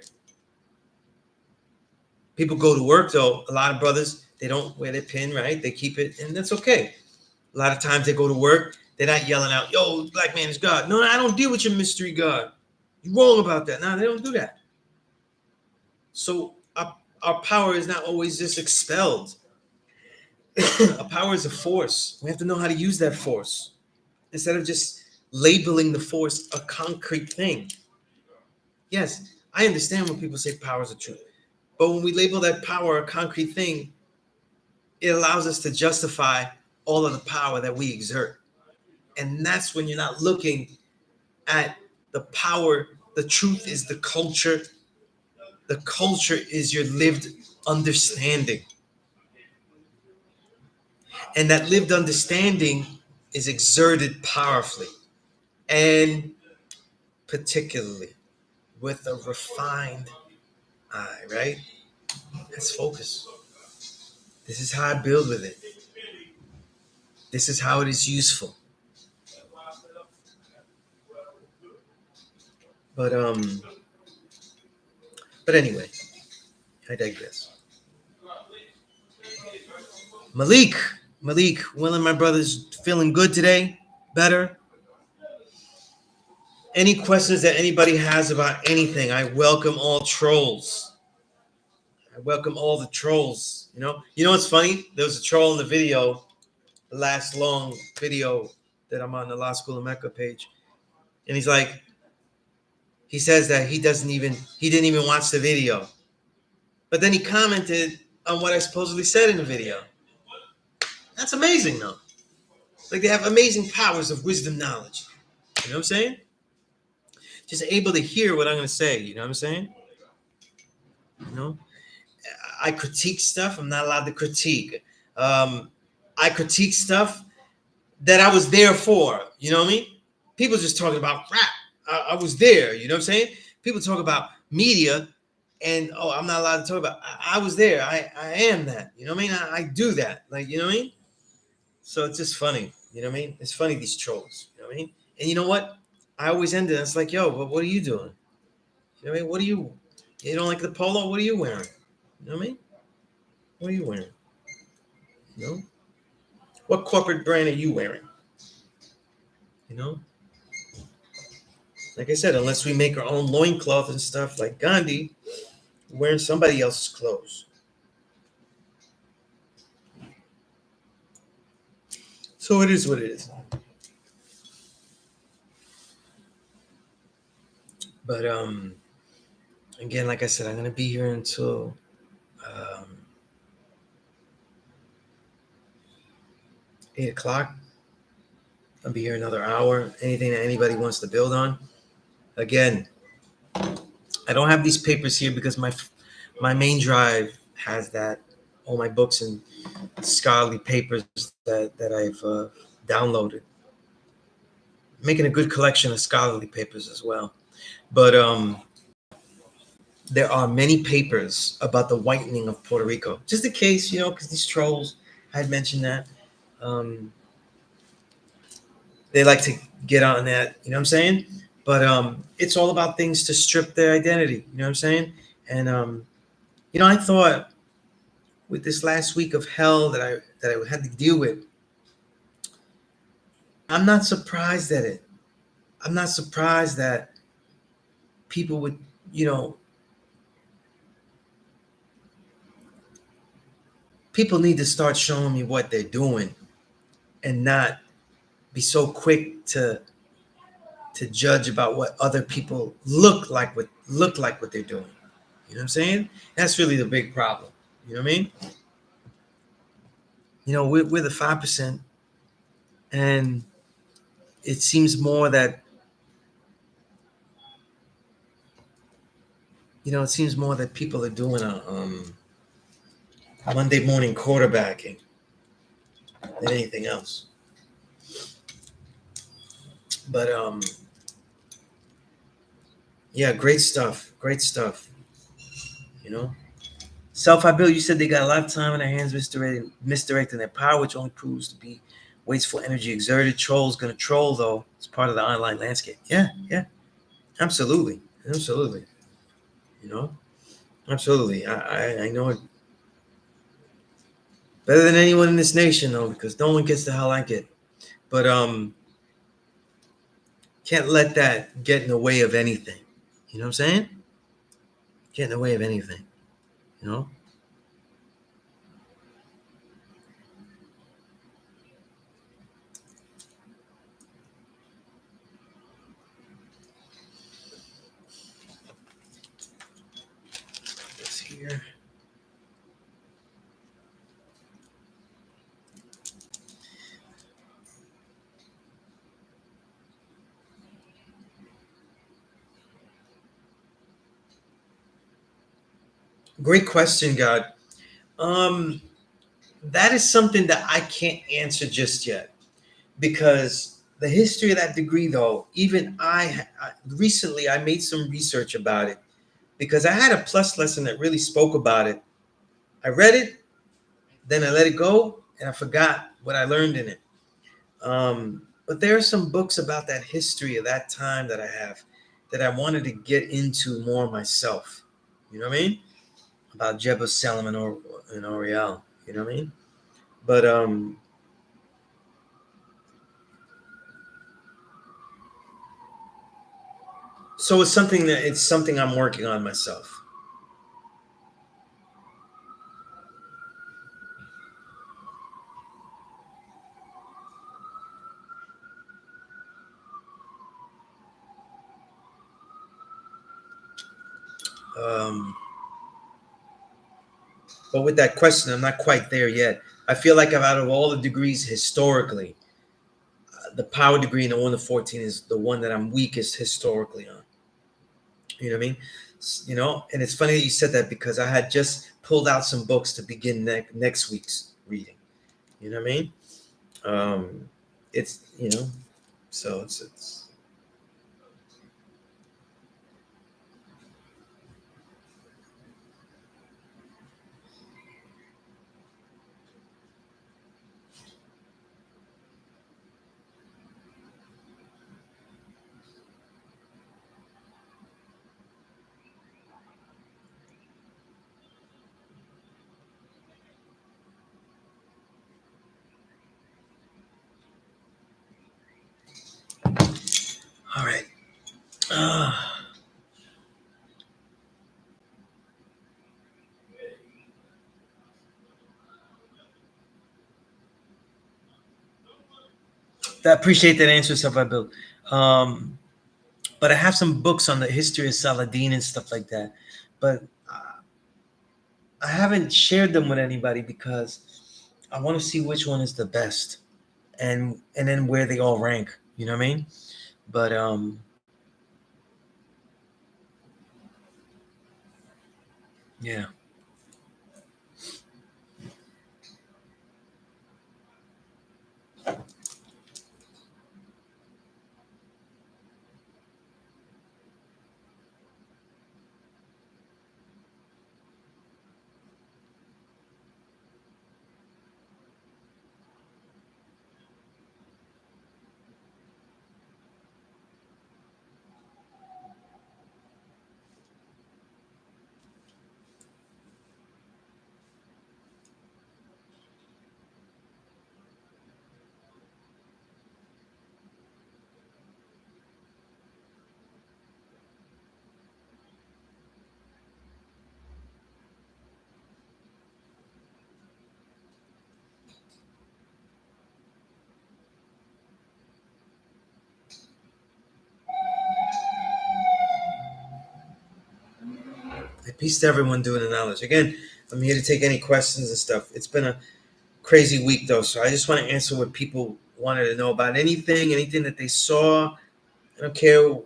S1: People go to work though. A lot of brothers, they don't wear their pin, right? They keep it, and that's okay. A lot of times they go to work, they're not yelling out, yo, black man is God. No, I don't deal with your mystery God. You're wrong about that. No, they don't do that. So our power is not always just expelled. A power is a force. We have to know how to use that force instead of just labeling the force a concrete thing. Yes, I understand when people say power is a truth, but when we label that power a concrete thing, it allows us to justify all of the power that we exert. And that's when you're not looking at the power. The truth is the culture. The culture is your lived understanding. And that lived understanding is exerted powerfully and particularly with a refined eye, right? That's focus. This is how I build with it. This is how it is useful. But anyway, I digress. Malik, Will and my brothers feeling good today? Better? Any questions that anybody has about anything? I welcome all trolls. I welcome all the trolls. You know what's funny? There was a troll in the video, the last long video that I'm on the Law School of Mecca page, and he says that he didn't even watch the video, but then he commented on what I supposedly said in the video. That's amazing, though. Like they have amazing powers of wisdom, knowledge. You know what I'm saying? Just able to hear what I'm going to say. You know what I'm saying? You know, I critique stuff I'm not allowed to critique. I critique stuff that I was there for. You know what I mean? People just talking about rap. I was there. You know what I'm saying? People talk about media, and I'm not allowed to talk about. I was there. I am that. You know what I mean? I do that. Like, you know what I mean? So it's just funny. You know what I mean? It's funny, these trolls. You know what I mean? And you know what? I always end it. It's like, yo, but what are you doing? You know what I mean? What are you? You don't like the polo? What are you wearing? You know what I mean? What are you wearing? You know? What corporate brand are you wearing? You know? Like I said, unless we make our own loincloth and stuff like Gandhi, we're wearing somebody else's clothes. So it is what it is. But again, like I said, I'm gonna be here until 8 o'clock. I'll be here another hour. Anything that anybody wants to build on. Again, I don't have these papers here because my main drive has all my books and scholarly papers that I've downloaded. Making a good collection of scholarly papers as well. But there are many papers about the whitening of Puerto Rico. Just in case, because these trolls had mentioned that. They like to get on that, you know what I'm saying? But it's all about things to strip their identity, you know what I'm saying? And I thought with this last week of hell that I had to deal with, I'm not surprised at it. I'm not surprised that people would, people need to start showing me what they're doing and not be so quick to judge about what other people look like what they're doing. You know what I'm saying? That's really the big problem. You know what I mean? We're the 5%, and it seems more that people are doing a Monday morning quarterbacking than anything else. But yeah, great stuff. Great stuff. You know, self I built. You said they got a lot of time in their hands, misdirecting their power, which only proves to be wasteful energy exerted. Trolls gonna troll though. It's part of the online landscape. Yeah, yeah, absolutely, absolutely. You know, absolutely. I know it better than anyone in this nation though, because no one gets the hell I get. But can't let that get in the way of anything. You know what I'm saying? Get in the way of anything. You know. This here. Great question, God. Um, that is something that I can't answer just yet because the history of that degree, though, even I recently I made some research about it because I had a plus lesson that really spoke about it. I read it, then I let it go, and I forgot what I learned in it. But there are some books about that history of that time that I have that I wanted to get into more myself. You know what I mean? About Jerusalem and Oriel. You know what I mean? But so it's something I'm working on myself. Um, but with that question, I'm not quite there yet. I feel like out of all the degrees historically, the power degree in the 1 to 14 is the one that I'm weakest historically on. You know what I mean? And it's funny that you said that because I had just pulled out some books to begin next week's reading. You know what I mean? Um, it's so it's all right. Uh, I appreciate that answer, stuff I built. Um, but I have some books on the history of Saladin and stuff like that. But I haven't shared them with anybody because I want to see which one is the best and then where they all rank. You know what I mean? But yeah. Peace to everyone doing the knowledge. Again, I'm here to take any questions and stuff. It's been a crazy week though, so I just want to answer what people wanted to know about anything that they saw. I don't care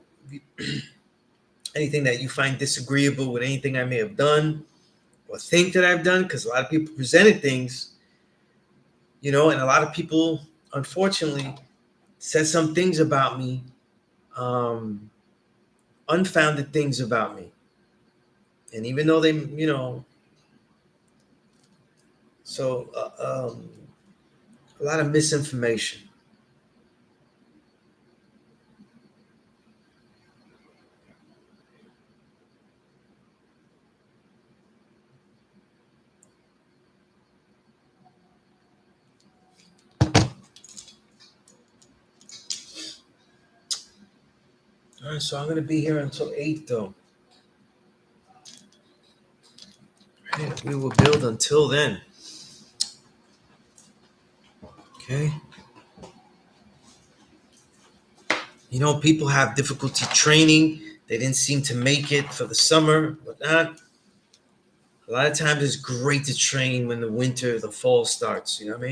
S1: anything that you find disagreeable with anything I may have done or think that I've done, because a lot of people presented things, and a lot of people, unfortunately, said some things about me, unfounded things about me. And even though they, so a lot of misinformation. All right, so I'm going to be here until 8, though. Right, we will build until then. Okay. People have difficulty training. They didn't seem to make it for the summer, whatnot. A lot of times it's great to train when the fall starts. You know what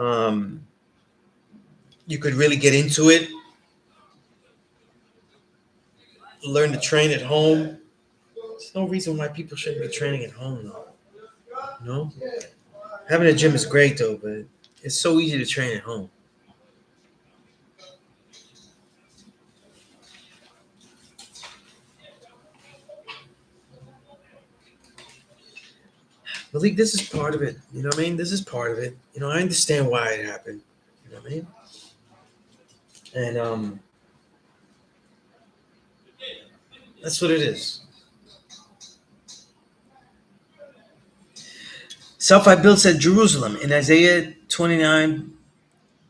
S1: I mean? You could really get into it. Learn to train at home. There's no reason why people shouldn't be training at home, though. Having a gym is great, though, but it's so easy to train at home. Malik, this is part of it. You know what I mean? This is part of it. I understand why it happened. You know what I mean? And that's what it is. Self-I built said Jerusalem in Isaiah 29,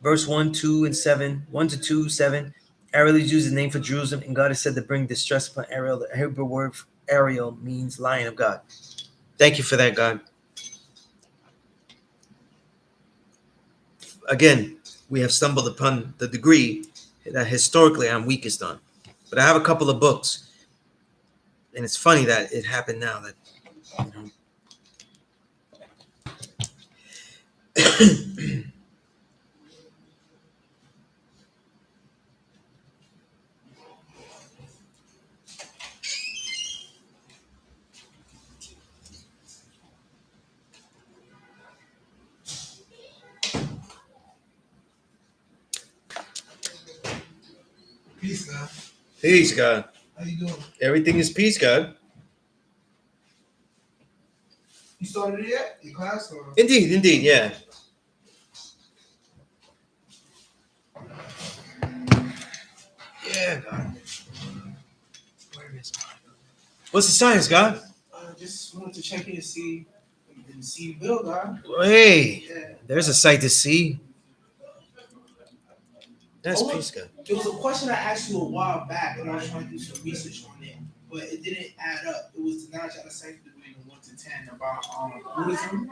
S1: verse 1, 2, and 7, 1 to 2, 7. Ariel is used as a name for Jerusalem, and God is said to bring distress upon Ariel. The Hebrew word for Ariel means lion of God. Thank you for that, God. Again, we have stumbled upon the degree that historically I'm weakest on. But I have a couple of books. And it's funny that it happened now that,
S2: Peace, God.
S1: Peace, God.
S2: How you doing?
S1: Everything is peace, God.
S2: You started it yet? Your class? Or?
S1: Indeed, yeah. Yeah, God. Where is God? What's the science, God?
S2: Just wanted to check in and see you build, God.
S1: Hey,
S2: Yeah.
S1: there's a sight to see. That's
S2: Oh,
S1: peace, God.
S2: There was a question I asked you a while back, and I was trying to do some research on it, but it didn't add up. It was the knowledge out of cipher degree in 1 to 10 about Buddhism.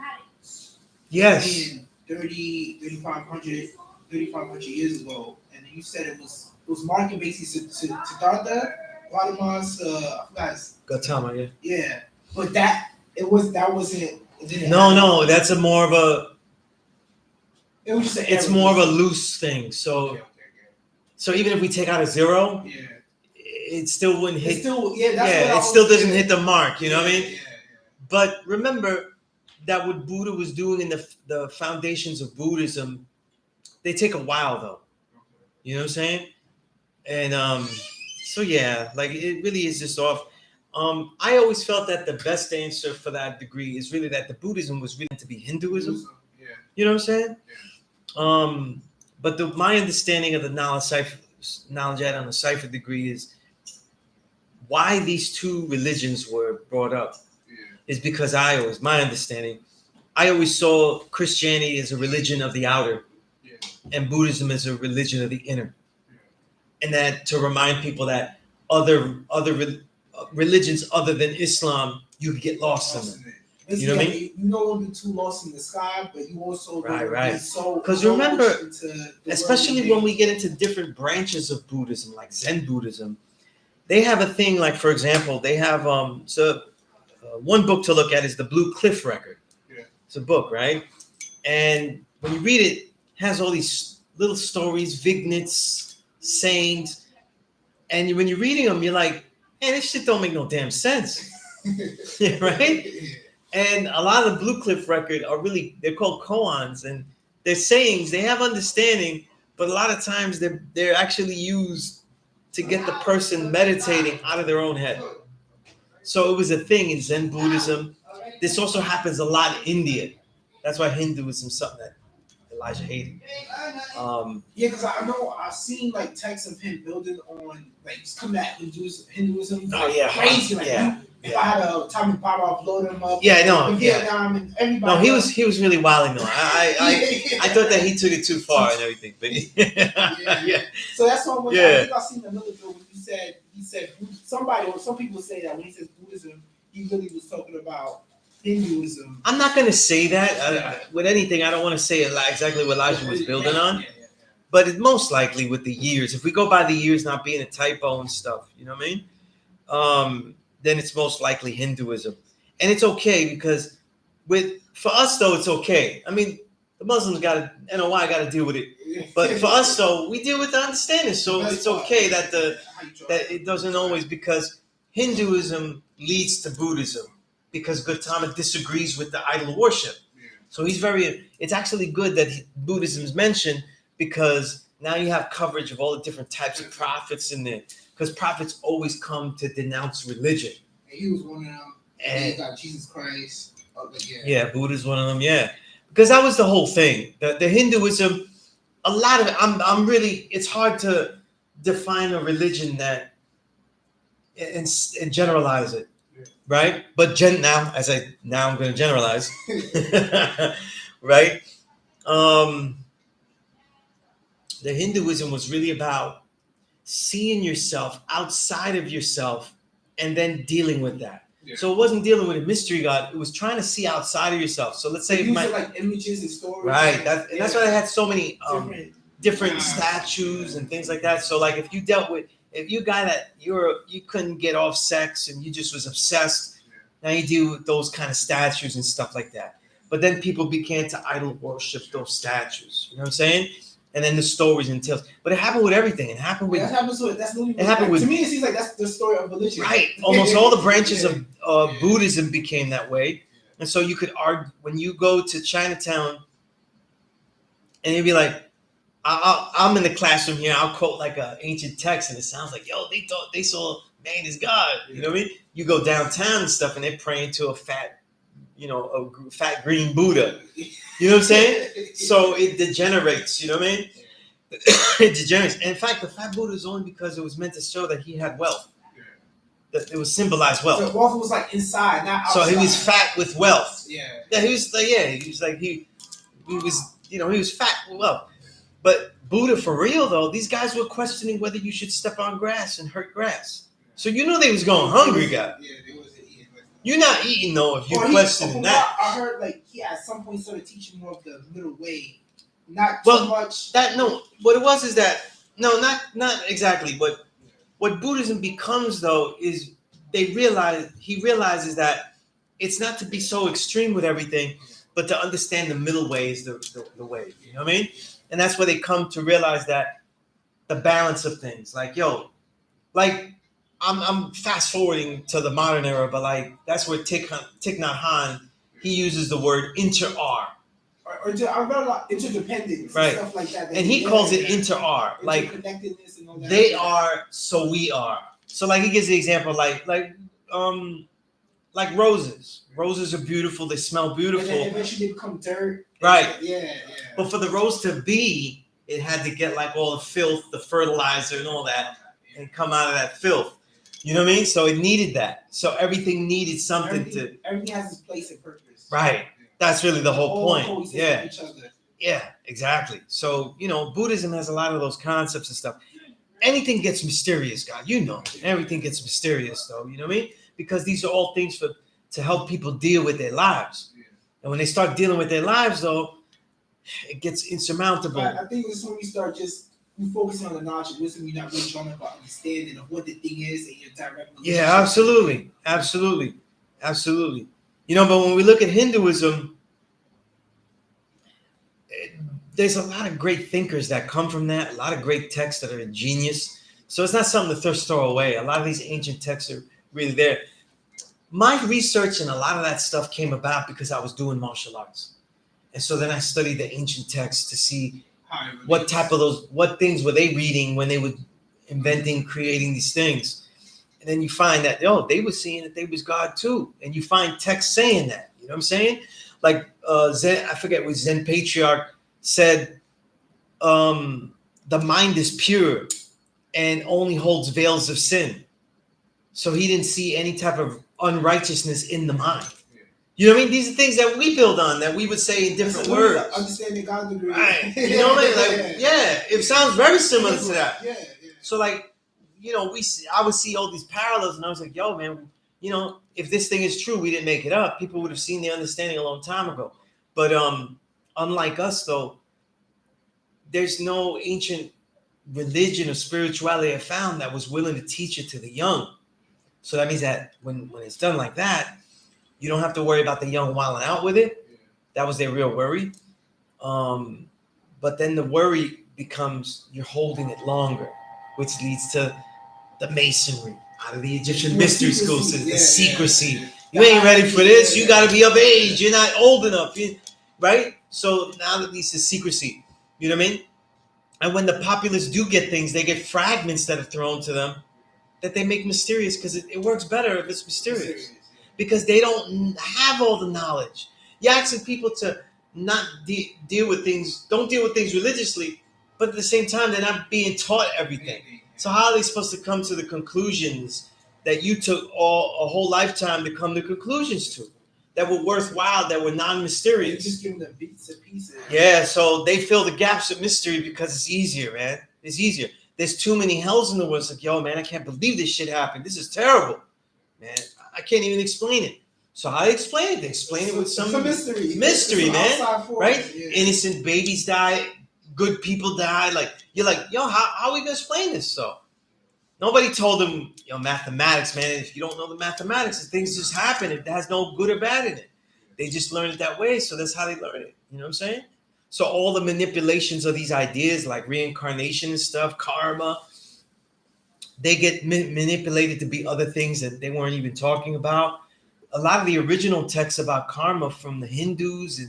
S1: Yes.
S2: Being 3,500 years ago, and you said it was market basis to Siddhartha, Gautam's, I forgot.
S1: Gautama, yeah.
S2: Yeah, but that wasn't. It didn't
S1: No, that's a more of a.
S2: It was just
S1: It's more of a loose thing. So, so even if we take out a 0,
S2: yeah,
S1: it still wouldn't hit.
S2: It still
S1: doesn't hit the mark. You know what I mean?
S2: Yeah.
S1: But remember that what Buddha was doing in the foundations of Buddhism, they take a while though. You know what I'm saying? And so yeah, like it really is just off. I always felt that the best answer for that degree is really that the Buddhism was really meant to be Hinduism.
S2: Yeah.
S1: You know what I'm saying?
S2: Yeah.
S1: But my understanding of the knowledge I had on the cipher degree is why these two religions were brought up is because my understanding, I always saw Christianity as a religion of the outer, and Buddhism as a religion of the inner, and that to remind people that other religions other than Islam, you could get lost in them. You know what I mean?
S2: You don't want to be too lost in the sky, but you also
S1: right.
S2: So
S1: because remember, especially when we get into different branches of Buddhism, like Zen Buddhism, they have a thing like, for example, they have one book to look at is the Blue Cliff Record.
S2: Yeah.
S1: It's a book, right? And when you read it, it has all these little stories, vignettes, sayings, and when you're reading them, you're like, man, this shit don't make no damn sense, right? And a lot of the Blue Cliff record are really, they're called koans, and they're sayings, they have understanding, but a lot of times they're actually used to get the person meditating out of their own head. So it was a thing in Zen Buddhism. This also happens a lot in India. That's why Hinduism is something that Elijah hated.
S2: Yeah, because I know I've seen like texts of him building on like he's coming at Hinduism.
S1: Oh yeah,
S2: crazy. Like
S1: yeah.
S2: If I had a time Pop, I'll blow them up.
S1: Yeah, no,
S2: in Vietnam and everybody.
S1: No, he was really wilding though. I thought that he took it too far and everything, but yeah.
S2: So that's one way.
S1: Yeah.
S2: I think I seen another video when he said somebody or some people say that when he says Buddhism, he really was talking about Hinduism.
S1: I'm not gonna say that with anything. I don't want to say exactly what Elijah was building on, but it's most likely with the years. If we go by the years not being a typo and stuff, you know what I mean? Then it's most likely Hinduism, and it's okay because for us though it's okay. I mean, the Muslims got to NOI got to deal with it, but for us though we deal with the understanding, so it's okay that it doesn't always, because Hinduism leads to Buddhism because Gautama disagrees with the idol worship. So it's actually good that Buddhism is mentioned because now you have coverage of all the different types of prophets in there, because prophets always come to denounce religion.
S2: And he was one of them. And you got Jesus Christ.
S1: Yeah, Buddha's one of them. Yeah, because that was the whole thing. The Hinduism, a lot of it. I'm really. It's hard to define a religion that and generalize it, right? But now I'm going to generalize, right? The Hinduism was really about seeing yourself outside of yourself and then dealing with that. Yeah. So it wasn't dealing with a mystery God. It was trying to see outside of yourself. So let's say
S2: like images and stories.
S1: Right. That's why they had so many different statues and things like that. So like if you guy that you couldn't get off sex and you just was obsessed, now you deal with those kind of statues and stuff like that. But then people began to idol worship those statues. You know what I'm saying? And then the stories and tales. But it happened with everything. It happened with.
S2: To me, it seems like that's the story of religion.
S1: Right. Almost all the branches of Buddhism became that way. And so you could argue when you go to Chinatown, and you'd be like, I'm in the classroom here. I'll quote like an ancient text, and it sounds like, yo, they thought they saw man is God. You know what I mean? You go downtown and stuff, and they're praying to a fat green Buddha. You know what I'm saying? So it degenerates, you know what I mean? It degenerates. And in fact, the fat Buddha is only because it was meant to show that he had wealth. That it was symbolized wealth.
S2: So wealth was like inside, not outside.
S1: So he was fat with wealth.
S2: Yeah,
S1: he was fat with wealth. But Buddha, for real though, these guys were questioning whether you should step on grass and hurt grass. So you know they was going hungry, guy.
S2: Yeah, they wasn't eating.
S1: You're not eating though if you question that.
S2: I heard like he at some point started teaching more of the middle way, not so much.
S1: What it was is that not exactly. What Buddhism becomes though is he realizes that it's not to be so extreme with everything, but to understand the middle way is the way. You know what I mean? And that's where they come to realize that the balance of things. Like I'm fast forwarding to the modern era, but like that's where Thich Nhat Hanh, he uses the word inter-R.
S2: Or I've got a lot interdependence,
S1: right?
S2: And stuff like that.
S1: And he calls it inter-R. Like
S2: and all that.
S1: They are, so we are. So like he gives the example like roses. Roses are beautiful. They smell beautiful.
S2: And then eventually they become dirt.
S1: Right.
S2: Yeah.
S1: But for the rose to be, it had to get like all the filth, the fertilizer, and all that, and come out of that filth. You know what I mean? So it needed that. So everything needed something
S2: Everything has its place and purpose.
S1: Right. That's really the whole point. Yeah.
S2: Each other.
S1: Yeah, exactly. So, Buddhism has a lot of those concepts and stuff. Anything gets mysterious, God. Everything gets mysterious, though. You know what I mean? Because these are all things to help people deal with their lives. And when they start dealing with their lives, though, it gets insurmountable.
S2: But I think this is when we start you focusing on the knowledge of wisdom. You're not really trying to understanding of what the thing is and your direct.
S1: Yeah, absolutely. But when we look at Hinduism, there's a lot of great thinkers that come from that, a lot of great texts that are genius. So it's not something to throw away. A lot of these ancient texts are really there. My research and a lot of that stuff came about because I was doing martial arts. And so then I studied the ancient texts to see what type of what things were they reading when they were inventing, creating these things. And then you find that, they were seeing that they was God too. And you find texts saying that, you know what I'm saying? Like Zen, I forget what Zen Patriarch said, the mind is pure and only holds veils of sin. So he didn't see any type of unrighteousness in the mind. You know what I mean? These are things that we build on, that we would say in different words.
S2: Understanding God's degree.
S1: Right. You know what I mean? Like, yeah, it sounds very similar to that.
S2: Yeah.
S1: So like, I would see all these parallels, and I was like, yo, man, if this thing is true, we didn't make it up. People would have seen the understanding a long time ago. But unlike us, though, there's no ancient religion or spirituality I found that was willing to teach it to the young. So that means that when it's done like that, you don't have to worry about the young wilding out with it. That was their real worry. But then the worry becomes you're holding it longer, which leads to the masonry out of the Egyptian mystery school system, the secrecy. You ain't ready for this. You got to be of age. You're not old enough, right? So now that leads to secrecy. You know what I mean? And when the populace do get things, they get fragments that are thrown to them that they make mysterious, because it works better if it's mysterious. Because they don't have all the knowledge. You're asking people to not deal with things, don't deal with things religiously, but at the same time, they're not being taught everything. So how are they supposed to come to the conclusions that you took a whole lifetime to come to conclusions to, that were worthwhile, that were non-mysterious?
S2: Just give them bits and pieces.
S1: Yeah, so they fill the gaps of mystery because it's easier, man. It's easier. There's too many hells in the world. It's like, yo, man, I can't believe this shit happened. This is terrible, man. I can't even explain it. So how do they explain it? They explain it with some mystery, man. Right? Yeah. Innocent babies die. Good people die. Like, you're like, yo, how are we going to explain this? So nobody told them, mathematics, man. If you don't know the mathematics, things just happen. It has no good or bad in it. They just learn it that way. So that's how they learn it. You know what I'm saying? So all the manipulations of these ideas like reincarnation and stuff, karma, they get manipulated to be other things that they weren't even talking about. A lot of the original texts about karma from the Hindus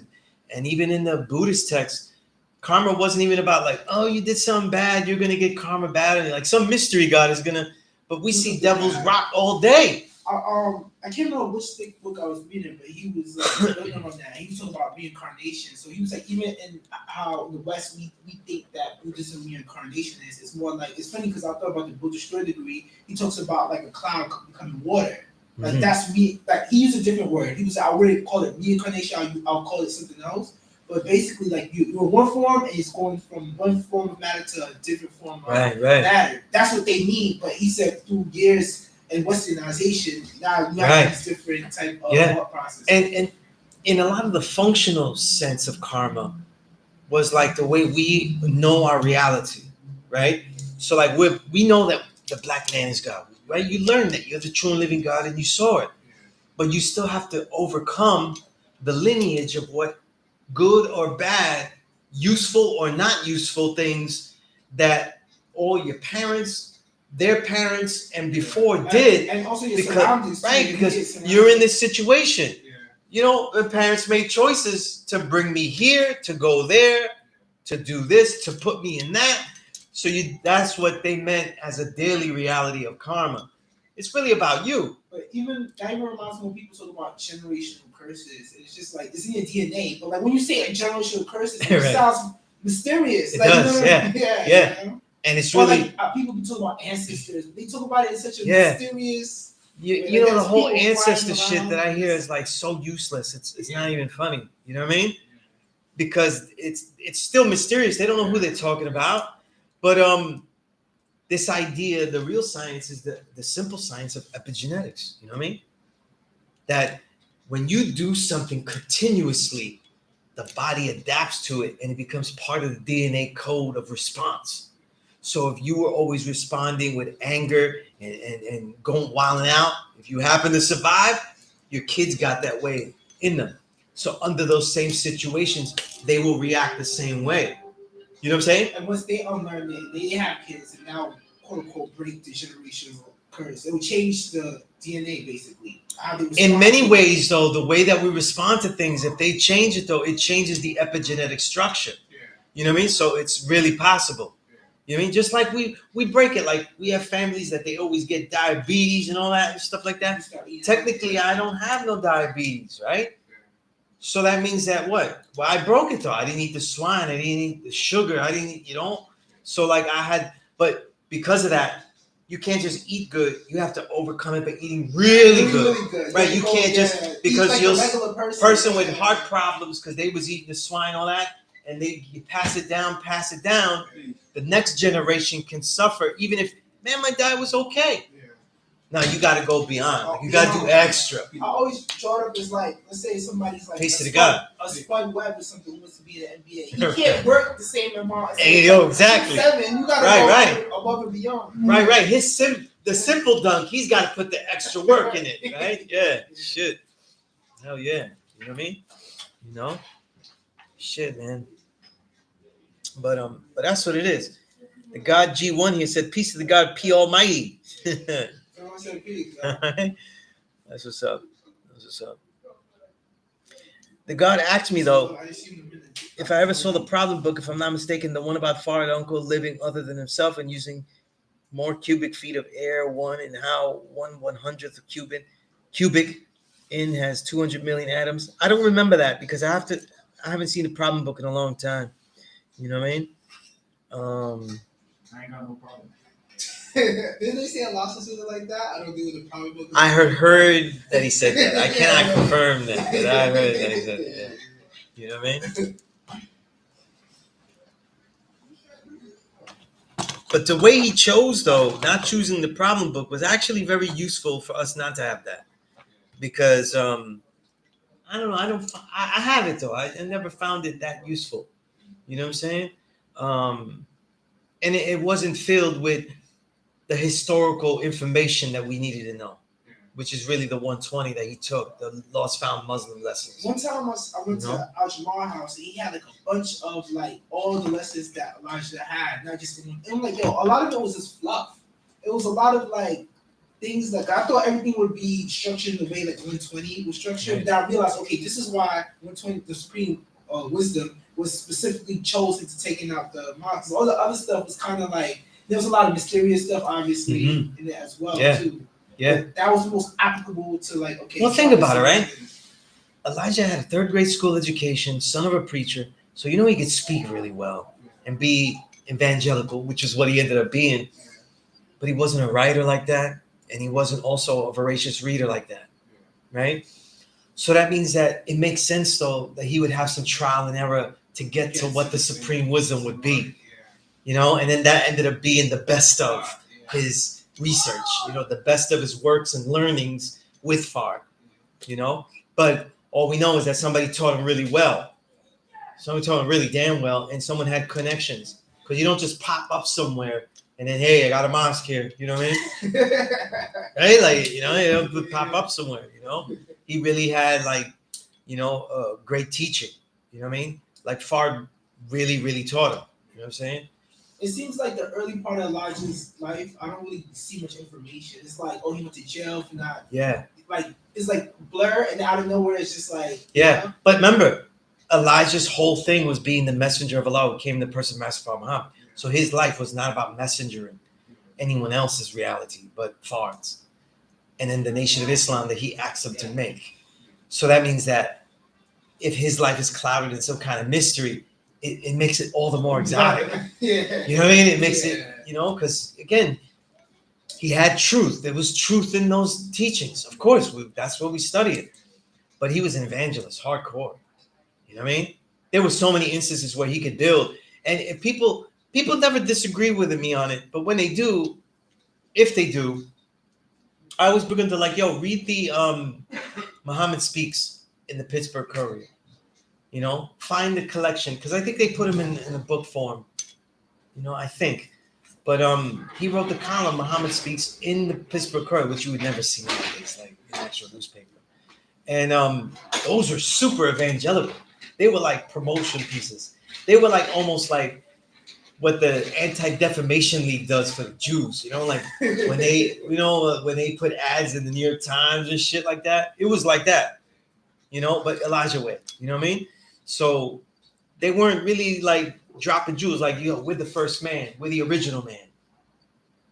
S1: and even in the Buddhist texts, karma wasn't even about like, oh, you did something bad, you're going to get karma bad. And like some mystery God is going to, but we see devils rock all day.
S2: I can't remember which thick book I was reading, but he was building on that. He was talking about reincarnation. So he was like, even in how in the West we think that Buddhism reincarnation is, it's more like, it's funny because I thought about the Buddhist third degree. He talks about like a cloud becoming water. Like that's me. Like he used a different word. He was, I wouldn't call it reincarnation. I'll call it something else. But basically, like you're one form, and it's going from one form of matter to a different form of matter. That's what they mean. But he said through years and westernization, now you have this different type of thought process.
S1: And in a lot of the functional sense of karma was like the way we know our reality, right? So like we know that the black man is God, right? You learn that you're the true and living God, and you saw it, but you still have to overcome the lineage of what good or bad, useful or not useful things that all your parents, their parents, and before did,
S2: and also your
S1: because, right? Because you're in this situation. The parents made choices to bring me here, to go there, to do this, to put me in that. So that's what they meant as a daily reality of karma. It's really about you.
S2: But that even reminds me when people talk about generational curses. It's just like it's in your DNA. But like when you say generational curses, it sounds mysterious.
S1: It
S2: like,
S1: does, yeah. And it's really
S2: people be talking about ancestors. They talk about it in such a mysterious.
S1: The whole ancestor shit that I hear is like so useless. It's not even funny. You know what I mean? Because it's still mysterious. They don't know who they're talking about. But this idea, the real science is the simple science of epigenetics. You know what I mean? That when you do something continuously, the body adapts to it and it becomes part of the DNA code of response. So if you were always responding with anger and going wilding out, if you happen to survive, your kids got that way in them. So under those same situations, they will react the same way. You know what I'm saying?
S2: And once they unlearn it, they have kids and now quote unquote break the generational curse. It will change the DNA basically. How they
S1: In
S2: respond
S1: many
S2: to it.
S1: ways, though, the way that we respond to things, if they change it, though, it changes the epigenetic structure. You know what I mean? So it's really possible. You know what I mean? Just like we break it, like we have families that they always get diabetes and all that and stuff like that. Technically, I don't have no diabetes, right? So that means that what? Well, I broke it though. I didn't eat the swine. I didn't eat the sugar. I didn't eat, So like I had, but because of that, you can't just eat good. You have to overcome it by eating really good.
S2: Really good.
S1: Right? You can't just because
S2: like
S1: you're
S2: a regular
S1: person with heart problems because they was eating the swine, all that, and you pass it down. The next generation can suffer, even if my diet was okay. Now you got to go beyond. Like, you got to do extra.
S2: I always draw it up as like, let's say somebody's like
S1: Taste of the God.
S2: A Spud Webb or something who wants to be in the NBA. He can't work the same amount.
S1: Hey, yo, exactly.
S2: 7, you got to go above and beyond.
S1: Right. The simple dunk, he's got to put the extra work in it, right? Yeah, shit. Hell yeah. You know what I mean? Shit, man. But that's what it is. The God G1 here said, "Peace to the God P Almighty." That's what's up. The God asked me though, if I ever saw the problem book, if I'm not mistaken, the one about Father Uncle living other than himself and using more cubic feet of air, and how 1/100th cubic in has 200 million atoms. I don't remember that because I haven't seen the problem book in a long time. You know what I mean?
S2: I ain't got no problem. Didn't they say a lot of something like that? I don't do the problem book.
S1: I heard that he said that. I cannot confirm that, but I heard that he said that. Yeah. You know what I mean? But the way he chose, though, not choosing the problem book, was actually very useful for us not to have that. Because, I don't know, I have it, though. I never found it that useful. You know what I'm saying? And it wasn't filled with the historical information that we needed to know, which is really the 120 that he took, the Lost Found Muslim lessons.
S2: One time I went to Al Jamal's house and he had like a bunch of like all the lessons that Elijah had, not just in. And I'm like, yo, a lot of it was just fluff. It was a lot of like things like I thought everything would be structured in the way like 120 was structured. Right. Then I realized, okay, this is why 120, the supreme wisdom, was specifically chosen to taking out the marks. All the other stuff was kind of like there was a lot of mysterious stuff, obviously, in it as well too. Yeah, but that was the most applicable to like. Okay,
S1: well, think about it, right? Elijah had a 3rd grade school education, son of a preacher, so he could speak really well and be evangelical, which is what he ended up being. But he wasn't a writer like that, and he wasn't also a voracious reader like that, right? So that means that it makes sense, though, that he would have some trial and error to get to what the supreme wisdom would be, and then that ended up being the best of his research, the best of his works and learnings with Fard, but all we know is that somebody taught him really well. Somebody taught him really damn well, and someone had connections, because you don't just pop up somewhere and then, hey, I got a mosque here, you know what I mean? Right? Like, you don't pop up somewhere, He really had great teaching, you know what I mean? Like Fard really, really taught him, you know what I'm saying?
S2: It seems like the early part of Elijah's life, I don't really see much information. It's like, oh, he went to jail for not.
S1: Yeah.
S2: Like, it's like blur, and out of nowhere, it's just like.
S1: Yeah. But remember, Elijah's whole thing was being the messenger of Allah who came the person Master Muhammad. So his life was not about messengering anyone else's reality, but Fard's. And then the Nation of Islam that he asked them to make. So that means that if his life is clouded in some kind of mystery, it makes it all the more exotic.
S2: Yeah.
S1: You know what I mean? It makes it, because again, he had truth. There was truth in those teachings. Of course, that's what we studied. But he was an evangelist, hardcore. You know what I mean? There were so many instances where he could build. And if people never disagree with me on it, but when they do, if they do, I always begin to read the Muhammad Speaks in the Pittsburgh Courier. Find the collection, because I think they put him in a book form. I think. But he wrote the column Muhammad Speaks in the Pittsburgh Courier, which you would never see nowadays, like an actual newspaper. And those were super evangelical. They were like promotion pieces. They were like almost like what the Anti-Defamation League does for the Jews. You know, like when they, when they put ads in the New York Times and shit like that. It was like that, but Elijah way. You know what I mean? So they weren't really like dropping jewels, like, we're the first man, we're the original man.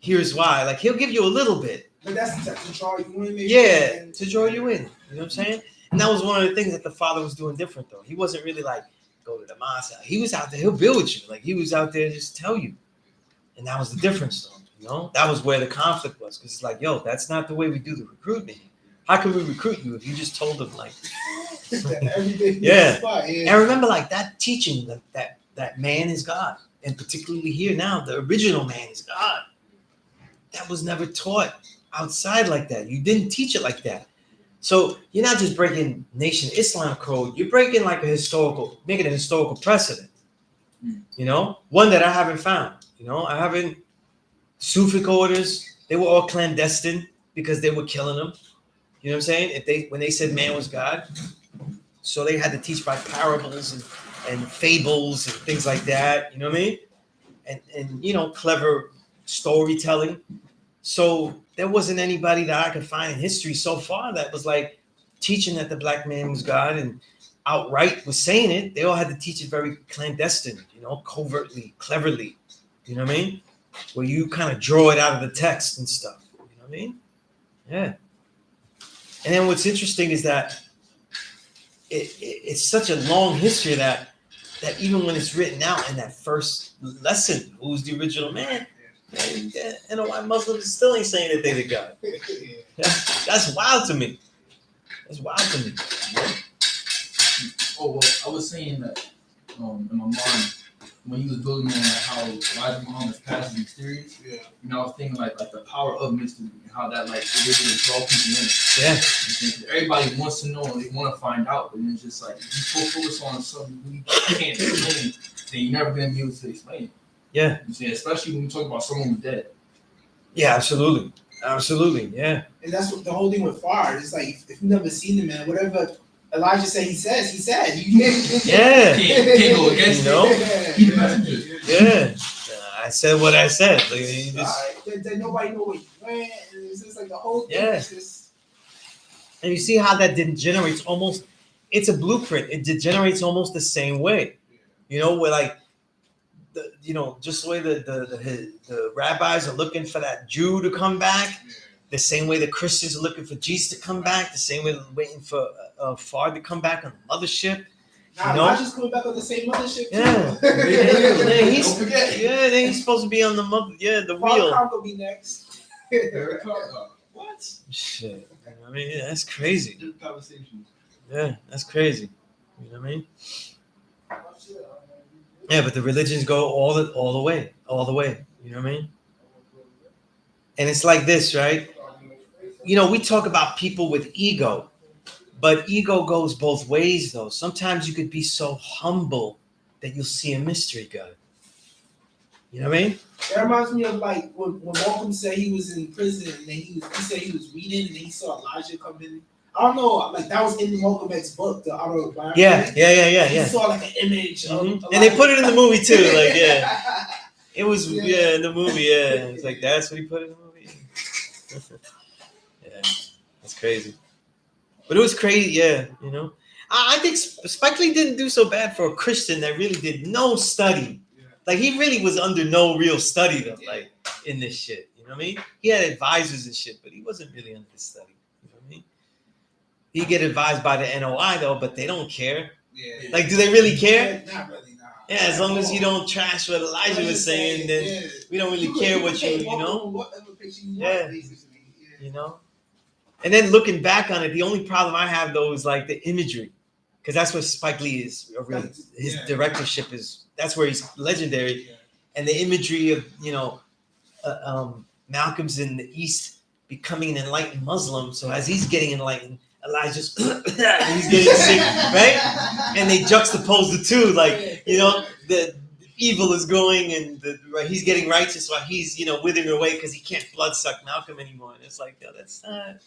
S1: Here's why. Like, he'll give you a little bit.
S2: But that's to draw you in. Maybe.
S1: Yeah, to draw you in. You know what I'm saying? And that was one of the things that the father was doing different, though. He wasn't really like, go to the mosque. He was out there, he'll build with you. Like, he was out there just tell you. And that was the difference, though. That was where the conflict was. Because it's like, that's not the way we do the recruitment. How can we recruit you if you just told them, like, yeah. And remember, like, that teaching that man is God. And particularly here now, the original man is God. That was never taught outside like that. You didn't teach it like that. So you're not just breaking Nation Islam code. You're breaking like making a historical precedent. One that I haven't found. I haven't. Sufic orders, they were all clandestine because they were killing them. You know what I'm saying? When they said man was God, so they had to teach by parables and fables and things like that. You know what I mean? And clever storytelling. So there wasn't anybody that I could find in history so far that was like teaching that the black man was God and outright was saying it. They all had to teach it very clandestine, covertly, cleverly. You know what I mean? Where you kind of draw it out of the text and stuff. You know what I mean? Yeah. And then what's interesting is that it's such a long history that even when it's written out in that first lesson, who's the original man, and why Muslims still ain't saying that they're the God. That's wild to me. That's wild to me.
S3: Oh, well, I was saying that in my mind, when he was building on how Elijah Muhammad's past is mysterious, I was thinking like the power of mystery and how that like it really draw people in.
S1: Yeah.
S3: Everybody wants to know, they want to find out, but it's just like if you focus on something you can't explain, then you're never gonna be able to explain it.
S1: Yeah.
S3: You see, especially when you talk about someone who's dead.
S1: Yeah, absolutely. Yeah.
S2: And that's what the whole thing with fire. It's like if you've never seen the man, whatever Elijah said, he said.
S1: Yeah.
S3: Can't go against
S2: it.
S3: He the messenger.
S1: Yeah. I said what I said.
S2: Then nobody know where you went. And it's just like the whole thing is just.
S1: And you see how that degenerates almost. It's a blueprint. It degenerates almost the same way. Where like, just the way the rabbis are looking for that Jew to come back, the same way the Christians are looking for Jesus to come back, the same way they're waiting for Fard to come back on the mothership.
S2: Elijah's coming back on the same mothership too.
S1: Don't forget. Yeah, then he's supposed to be on the the wheel.
S2: Fard will be next.
S3: What?
S1: Shit. I mean, that's crazy.
S3: Good conversation.
S1: Yeah, that's crazy. You know what I mean? Yeah, but the religions go all the way. You know what I mean? And it's like this, right? We talk about people with ego, but ego goes both ways, though. Sometimes you could be so humble that you'll see a mystery God. You know what I mean?
S2: That reminds me of like when Malcolm said he was in prison and then he said he was reading and then he saw Elijah come in. I don't know, like that was in Malcolm X's book, the autobiography.
S1: Yeah.
S2: He saw like an image of
S1: and they put it in the movie too, like it was in the movie, It's like that's what he put in the movie. Yeah, that's crazy. But it was crazy, I think Spike Lee didn't do so bad for a Christian that really did no study. Like he really was under no real study though, like in this shit. You know what I mean? He had advisors and shit, but he wasn't really under the study. You know what I mean? He get advised by the NOI though, but they don't care.
S2: Yeah.
S1: Like, do they really care?
S2: Not really, nah.
S1: Yeah, as long as you don't trash what Elijah was saying, then we don't really care what you know. Yeah. And then looking back on it, the only problem I have though is like the imagery, because that's what Spike Lee is. His directorship is. That's where he's legendary, and the imagery of Malcolm's in the East becoming an enlightened Muslim. So as he's getting enlightened, Elijah's he's getting sick, right? And they juxtapose the two, like the evil is going and he's getting righteous while he's withering away because he can't blood suck Malcolm anymore. And it's like, that's not.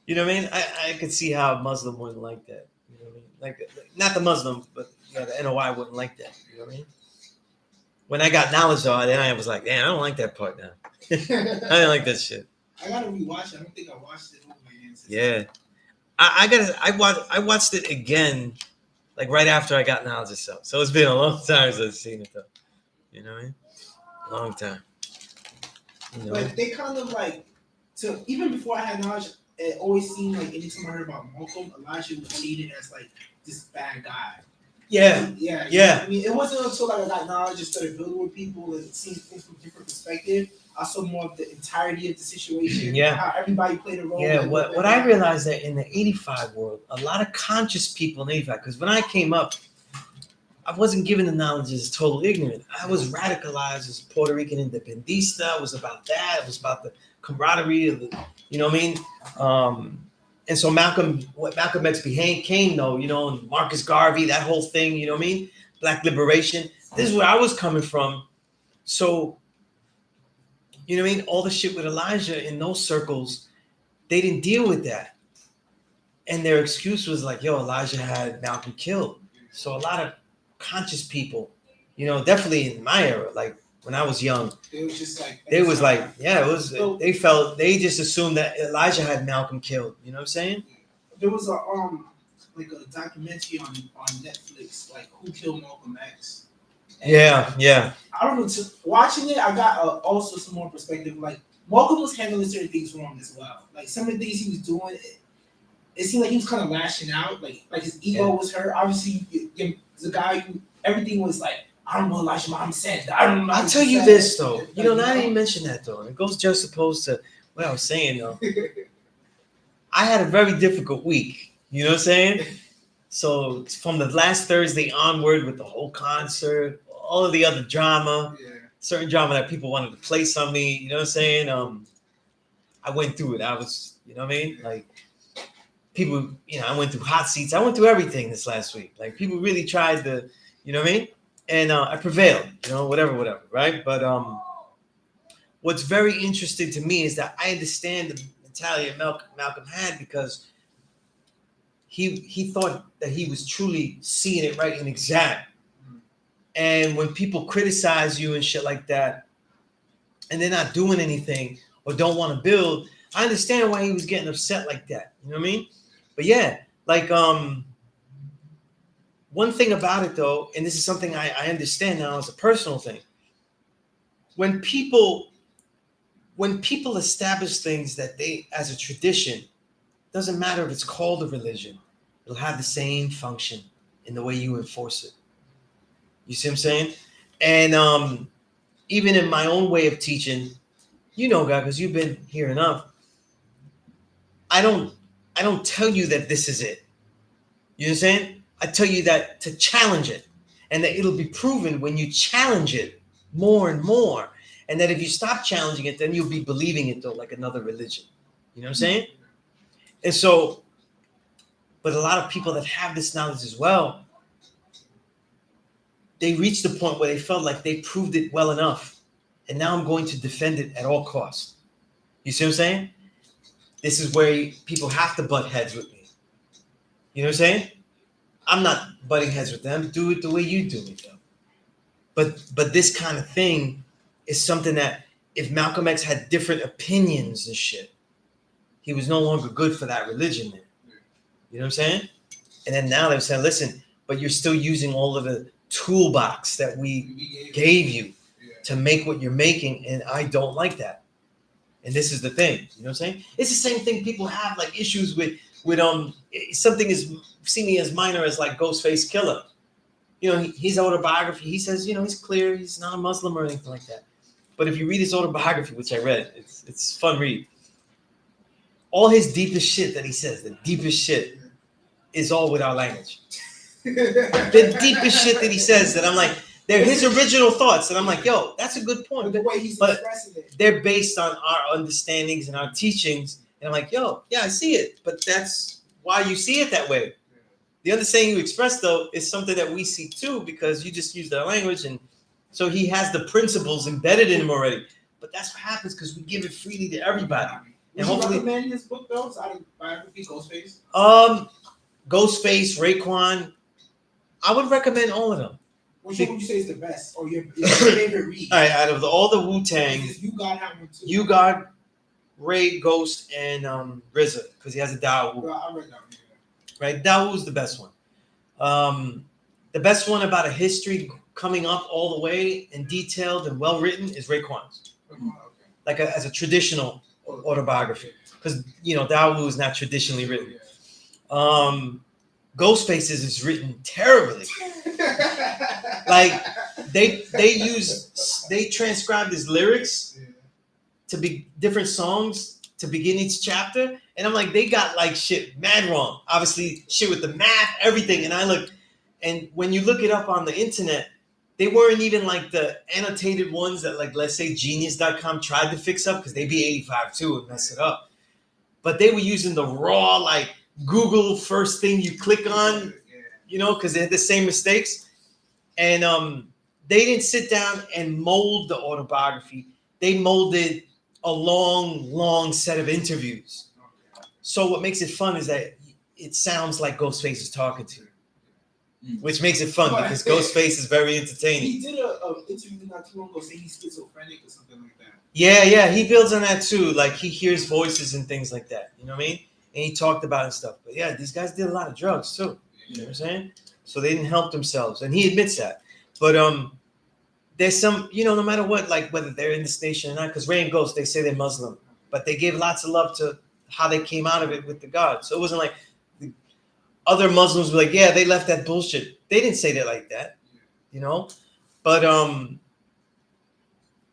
S1: You know what I mean? I could see how a Muslim wouldn't like that. You know what I mean? Like, not the Muslim, but yeah, the NOI wouldn't like that. You know what I mean? When I got knowledge of it, then I was like, damn, I don't like that part now. I didn't like that shit.
S2: I gotta rewatch it. I don't think I watched it over again.
S1: Yeah. I watched it again, like right after I got knowledge of self. So it's been a long time since I've seen it though. You know what I mean? Long time. You know?
S2: But they kind of like, so even before I had knowledge, it always seemed like anytime I heard about Malcolm, Elijah was treated as like this bad guy.
S1: Yeah.
S2: Yeah.
S1: Yeah.
S2: I mean, it wasn't until like I got knowledge and started building with people and seeing things from a different perspective, I saw more of the entirety of the situation.
S1: Yeah.
S2: How everybody played a role.
S1: Yeah,
S2: like,
S1: what I realized that in the 85 world, a lot of conscious people in 85, because when I came up, I wasn't given the knowledge as total ignorant. I was radicalized as a Puerto Rican independista. It was about that. It was about the camaraderie of the, you know what I mean? And so Malcolm X became though, you know, and Marcus Garvey, that whole thing, you know what I mean? Black liberation. This is where I was coming from. So, you know what I mean? All the shit with Elijah in those circles, they didn't deal with that. And their excuse was like, yo, Elijah had Malcolm killed. So a lot of conscious people, you know, definitely in my era, like when I was young,
S2: it was just like
S1: it was they just assumed that Elijah had Malcolm killed. You know what I'm saying?
S2: There was a like a documentary on Netflix, like Who Killed Malcolm X. And
S1: Yeah.
S2: I don't know. Watching it, I got also some more perspective. Like Malcolm was handling certain things wrong as well. Like some of the things he was doing, it seemed like he was kind of lashing out. Like his ego was hurt. Obviously, the guy who everything was like, I don't know what Elijah Muhammad said. I don't know.
S1: I'll tell you this though. You know, now I didn't mention that though. It goes just opposed to what I was saying though. I had a very difficult week. You know what I'm saying? So from the last Thursday onward with the whole concert, all of the other drama, certain drama that people wanted to place on me, you know what I'm saying? I went through it. I was, you know what I mean? Like people, you know, I went through hot seats. I went through everything this last week. Like people really tried to, you know what I mean? And I prevailed, you know, whatever, right? But what's very interesting to me is that I understand the mentality that Malcolm had because he thought that he was truly seeing it right and exact. And when people criticize you and shit like that, and they're not doing anything or don't want to build, I understand why he was getting upset like that. You know what I mean? But yeah, like one thing about it though, and this is something I understand now as a personal thing. When people establish things that they as a tradition, doesn't matter if it's called a religion, it'll have the same function in the way you enforce it. You see what I'm saying? And even in my own way of teaching, you know, God, because you've been here enough. I don't tell you that this is it. You know what I'm saying? I tell you that to challenge it, and that it'll be proven when you challenge it more and more, and that if you stop challenging it, then you'll be believing it though, like another religion. You know what I'm saying? And so, but a lot of people that have this knowledge as well, they reached the point where they felt like they proved it well enough, and now I'm going to defend it at all costs. You see what I'm saying? This is where people have to butt heads with me. You know what I'm saying? I'm not butting heads with them. Do it the way you do it, though. But this kind of thing is something that if Malcolm X had different opinions and shit, he was no longer good for that religion then. You know what I'm saying? And then now they're saying, listen, but you're still using all of the toolbox that we gave you to make what you're making, and I don't like that. And this is the thing, you know what I'm saying? It's the same thing people have like issues with something as seeming as minor as like Ghostface Killer. You know, his autobiography, he says, you know, he's clear, he's not a Muslim or anything like that. But if you read his autobiography, which I read, it's fun read. All his deepest shit that he says, the deepest shit, is all with our language. The deepest shit that he says that I'm like, they're his original thoughts, and I'm like, yo, that's a good point.
S2: The way he's expressing it,
S1: they're based on our understandings and our teachings, and I'm like, yo, yeah, I see it, but that's why you see it that way. The understanding you express, though, is something that we see too, because you just used our language, and so he has the principles embedded in him already. But that's what happens because we give it freely to everybody.
S2: Would you
S1: hopefully,
S2: recommend this book though? It's out of biography, Ghostface.
S1: Ghostface, Raekwon, I would recommend all of them.
S2: Which one would you say is the best, or your favorite read?
S1: All right, out of all the Wu-Tang,
S2: You got that one too.
S1: You Got, Ray, Ghost, and RZA, because he has a Dawu.
S2: Bro, I read that one.
S1: Right, Dawu's the best one. The best one about a history coming up all the way and detailed and well written is Raekwon's. Like as a traditional autobiography, because Dawu is not traditionally written. Ghostface's is written terribly. Like they transcribed his lyrics to be different songs to begin each chapter, and I'm like, they got like shit mad wrong. Obviously, shit with the math, everything. And I look, and when you look it up on the internet, they weren't even like the annotated ones that, like, let's say Genius.com tried to fix up, because they be 85 too and mess it up. But they were using the raw, like, Google first thing you click on, because they had the same mistakes. And they didn't sit down and mold the autobiography. They molded a long set of interviews. So what makes it fun is that it sounds like Ghostface is talking to you, which makes it fun because Ghostface is very entertaining.
S2: He did an interview not too long ago saying he's schizophrenic or something like that.
S1: Yeah, he builds on that too. Like, he hears voices and things like that. You know what I mean? And he talked about it and stuff. But yeah, these guys did a lot of drugs too. You know what I'm saying? So they didn't help themselves, and he admits that. But there's some, no matter what, like whether they're in this nation or not, because Ray and Ghost, they say they're Muslim, but they gave lots of love to how they came out of it with the God. So it wasn't like the other Muslims were like, yeah, they left that bullshit. They didn't say that like that, But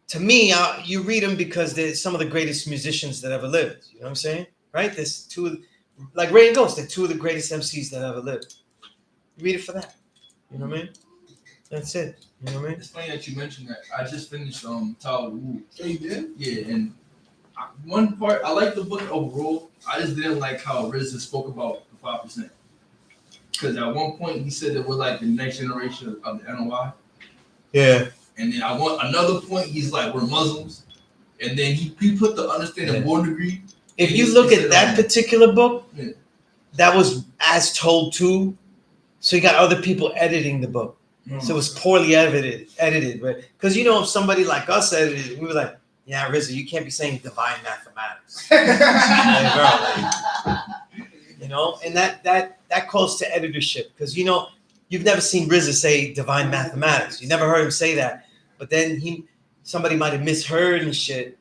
S1: to me, you read them because they're some of the greatest musicians that ever lived. You know what I'm saying? Right? There's like Ray and Ghost, they're two of the greatest MCs that ever lived. You read it for that. You know what I mean? That's it. You know what I mean?
S3: It's funny that you mentioned that. I just finished Tao Wu.
S2: So you did?
S3: Yeah, and one part, I like the book overall. I just didn't like how RZA spoke about the 5%. Because at one point he said that we're like the next generation of the NOI.
S1: Yeah.
S3: And then another point, he's like, we're Muslims. And then he put the understanding born degree.
S1: If you look at that particular book, that was as told too. So you got other people editing the book. So it was poorly edited, right? Because if somebody like us edited it, we were like, yeah, RZA, you can't be saying divine mathematics. And that calls to editorship, because you've never seen RZA say divine mathematics. You never heard him say that. But then somebody might have misheard and shit,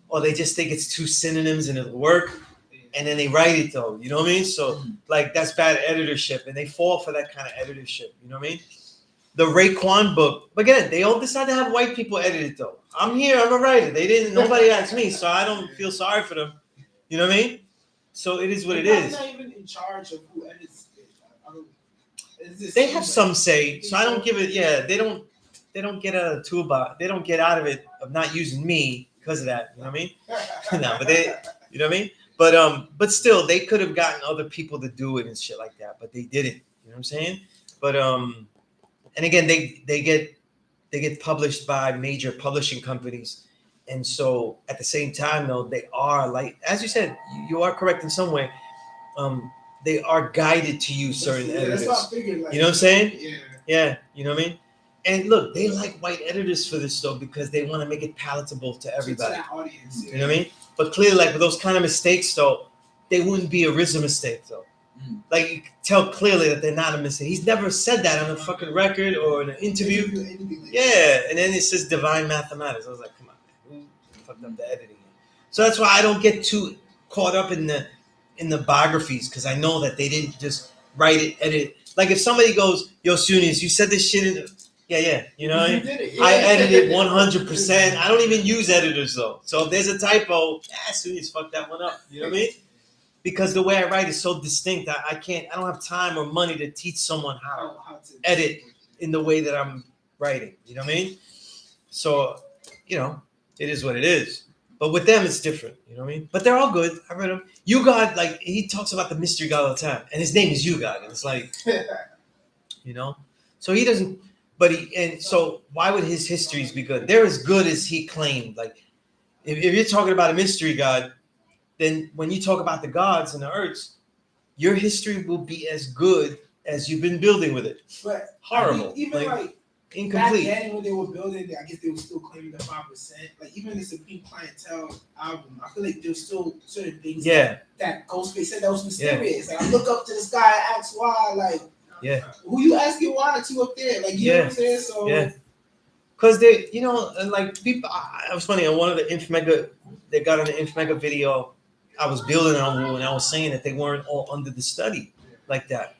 S1: or they just think it's two synonyms and it'll work, and then they write it though. You know what I mean? So like, that's bad editorship, and they fall for that kind of editorship. You know what I mean? The Raekwon book, again, they all decided to have white people edit it though. I'm here, I'm a writer. Nobody asked me, so I don't feel sorry for them. You know what I mean? So it is what it is.
S2: Not even in charge of who edits it.
S1: They have some say, so I don't give it. Yeah, they don't get out of the toolbox. They don't get out of it of not using me because of that. You know what I mean? No, but you know what I mean? But still, they could have gotten other people to do it and shit like that, but they didn't. You know what I'm saying? But and again, they get published by major publishing companies, and so at the same time, though, they are, like, as you said, you are correct in some way. They are guided to use certain editors.
S2: That's what I figured, like,
S1: you know what I'm saying?
S2: Yeah.
S1: You know what I mean? And look, they like white editors for this though, because they want to make it palatable to everybody.
S2: To that audience,
S1: You know what I mean? But clearly, like with those kind of mistakes, though, they wouldn't be a RZA mistake though. Like, you can tell clearly that they're not a mistake. He's never said that on a fucking record or in an interview. Yeah, and then it says divine mathematics. I was like, come on, man, who fucked up the editing? So that's why I don't get too caught up in the biographies, because I know that they didn't just write it, edit. Like, if somebody goes, yo, Sunez, you said this shit in yeah, you know, I edited 100%. I don't even use editors though. So if there's a typo, Sunez fucked that one up. You know what I mean? Because the way I write is so distinct, I don't have time or money to teach someone how to edit in the way that I'm writing. You know what I mean? So, it is what it is. But with them, it's different. You know what I mean? But they're all good. I read them. You God, like, he talks about the mystery God all the time, and his name is You God, and it's like, so he doesn't. And so why would his histories be good? They're as good as he claimed. Like, if you're talking about a mystery God, then when you talk about the gods and the earths, your history will be as good as you've been building with it.
S2: But
S1: Horrible.
S2: I mean, even like
S1: incomplete.
S2: back then when they were building, I guess they were still claiming the 5%. Like even the Supreme Clientele album, I feel like there's still certain things that Ghostface said that was mysterious. Like I look up to the sky, I ask why, like who you asking why to up there? Like you know what I'm saying? So
S1: because they, you know, and like people, it was funny on one of the Infomega, they got on the Infomega video. I was building on when I was saying that they weren't all under the study like that.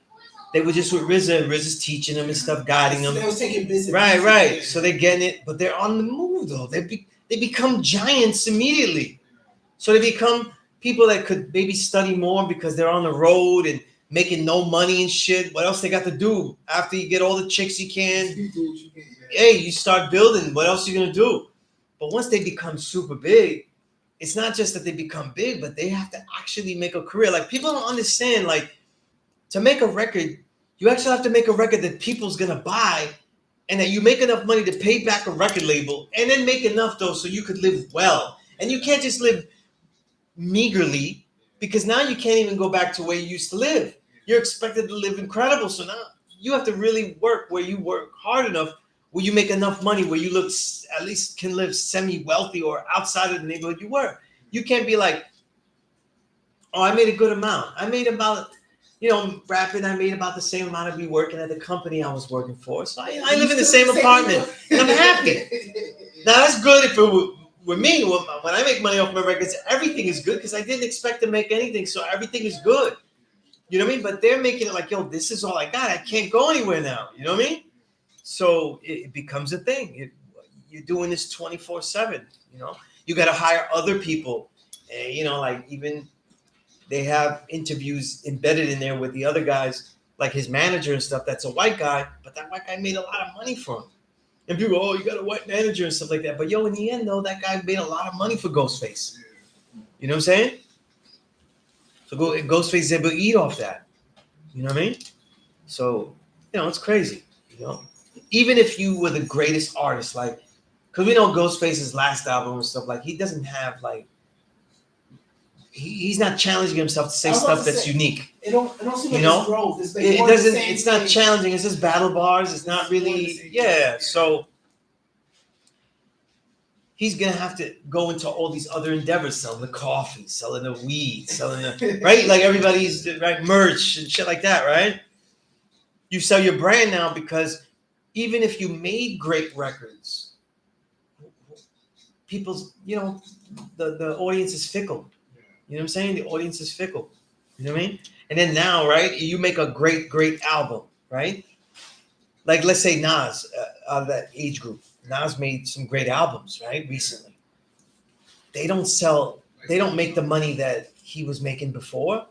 S1: They were just with RZA, and RZA's teaching them and stuff, guiding them.
S2: They was taking business.
S1: Right. So they're getting it, but they're on the move though. They become giants immediately. So they become people that could maybe study more because they're on the road and making no money and shit. What else they got to do after you get all the chicks you can? Hey, you start building. What else are you gonna do? But once they become super big, it's not just that they become big, but they have to actually make a career. Like people don't understand. Like to make a record, you actually have to make a record that people's gonna buy, and that you make enough money to pay back a record label, and then make enough though so you could live well. And you can't just live meagerly because now you can't even go back to where you used to live. You're expected to live incredible. So now you have to really work where you work hard enough, where you make enough money, where you look at least can live semi-wealthy or outside of the neighborhood you were. You can't be like, oh, I made a good amount. I made about, rapping, I made about the same amount of me working at the company I was working for. So I live in the same apartment and I'm happy. Now that's good if it were me. When I make money off my records, everything is good because I didn't expect to make anything. So everything is good. You know what I mean? But they're making it like, yo, this is all I got. I can't go anywhere now. You know what I mean? So it becomes a thing. You're doing this 24/7. You got to hire other people. Like even they have interviews embedded in there with the other guys, like his manager and stuff. That's a white guy, but that white guy made a lot of money for him. And people, oh, you got a white manager and stuff like that. But in the end, though, that guy made a lot of money for Ghostface. You know what I'm saying? So Ghostface is able to eat off that. You know what I mean? So, it's crazy. Even if you were the greatest artist, like, because we know Ghostface's last album and stuff, like, he doesn't have, like, he's not challenging himself to say stuff that's unique.
S2: It don't seem like it's growth. It's like it doesn't.
S1: It's not challenging. It's just battle bars. It's not really. So he's gonna have to go into all these other endeavors, selling the coffee, selling the weed, selling the right. Like everybody's right merch and shit like that, right? You sell your brand now because even if you made great records, people's the audience is fickle. You know what I'm saying? The audience is fickle. You know what I mean? And then now, right, you make a great album, right? Like, let's say Nas, out of that age group. Nas made some great albums, right, recently. They don't make the money that he was making before.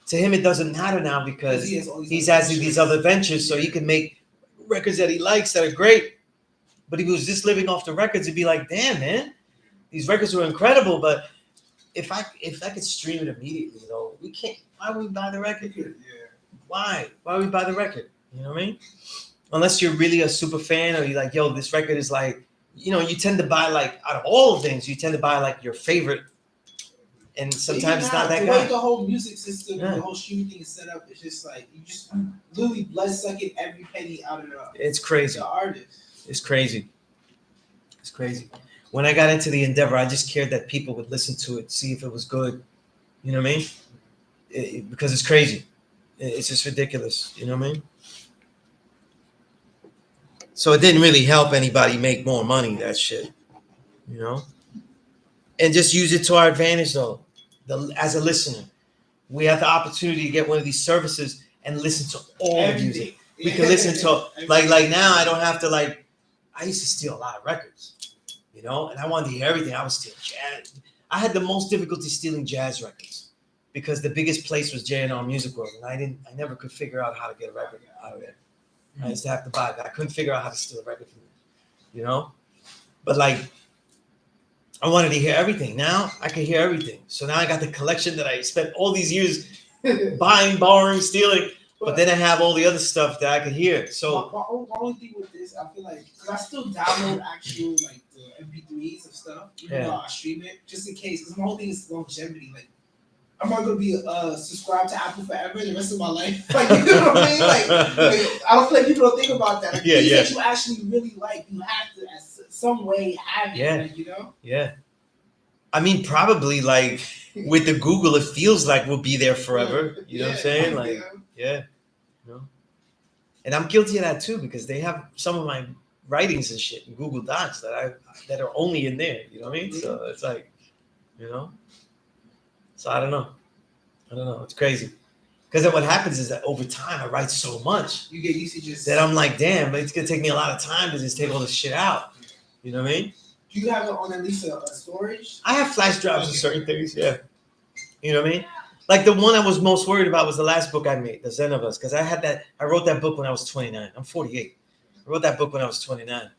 S1: To him, it doesn't matter now because he's has these other ventures, so he can make records that he likes that are great. But if he was just living off the records, he'd be like, damn, man, these records were incredible, but if I could stream it immediately, we can't. Why would we buy the record? Yeah. Why would we buy the record? You know what I mean? Unless you're really a super fan or you're like, yo, this record is like, you tend to buy like out of all things, you tend to buy like your favorite. And sometimes it's not that guy.
S2: The whole music system, the whole streaming thing is set up. It's just like you just literally blood sucking every penny out of
S1: It's crazy.
S2: The artist.
S1: It's crazy. It's crazy. When I got into the endeavor, I just cared that people would listen to it, see if it was good. You know what I mean? Because it's crazy. It's just ridiculous. You know what I mean? So it didn't really help anybody make more money, that shit. And just use it to our advantage, though. As a listener, we have the opportunity to get one of these services and listen to all the music. We can listen to, like now, I don't have to, like, I used to steal a lot of records. And I wanted to hear everything. I was stealing jazz. I had the most difficulty stealing jazz records because the biggest place was J&R Music World, and I never could figure out how to get a record out of there. I used to have to buy it. I couldn't figure out how to steal a record from them, But like, I wanted to hear everything. Now I can hear everything. So now I got the collection that I spent all these years buying, borrowing, stealing. But then I have all the other stuff that I could hear. So
S2: my only thing with this, I feel like, because I still download actual like the MP3s of stuff, even though I stream it, just in case. Because my whole thing is longevity. Like, I'm not gonna be subscribed to Apple forever the rest of my life. Like, you know what I mean? Like I don't feel like people don't think about that. Like, things that you actually really like, you have to, some way, have it. Like, you know?
S1: Yeah. I mean, probably like with the Google, it feels like we'll be there forever. You know what I'm saying? Like, you know. And I'm guilty of that too, because they have some of my writings and shit in Google Docs that are only in there. You know what I mean? So it's like, you know. So I don't know. It's crazy. Because then what happens is that over time I write so much.
S2: You get used to just
S1: that I'm like, damn, but it's gonna take me a lot of time to just take all this shit out. You know what I mean?
S2: Do you have it on at least a storage?
S1: I have flash drives of certain things, yeah. You know what I mean? Like the one I was most worried about was the last book I made, The Zen of Us, because I wrote that book when I was 29. I'm 48. I wrote that book when I was 29.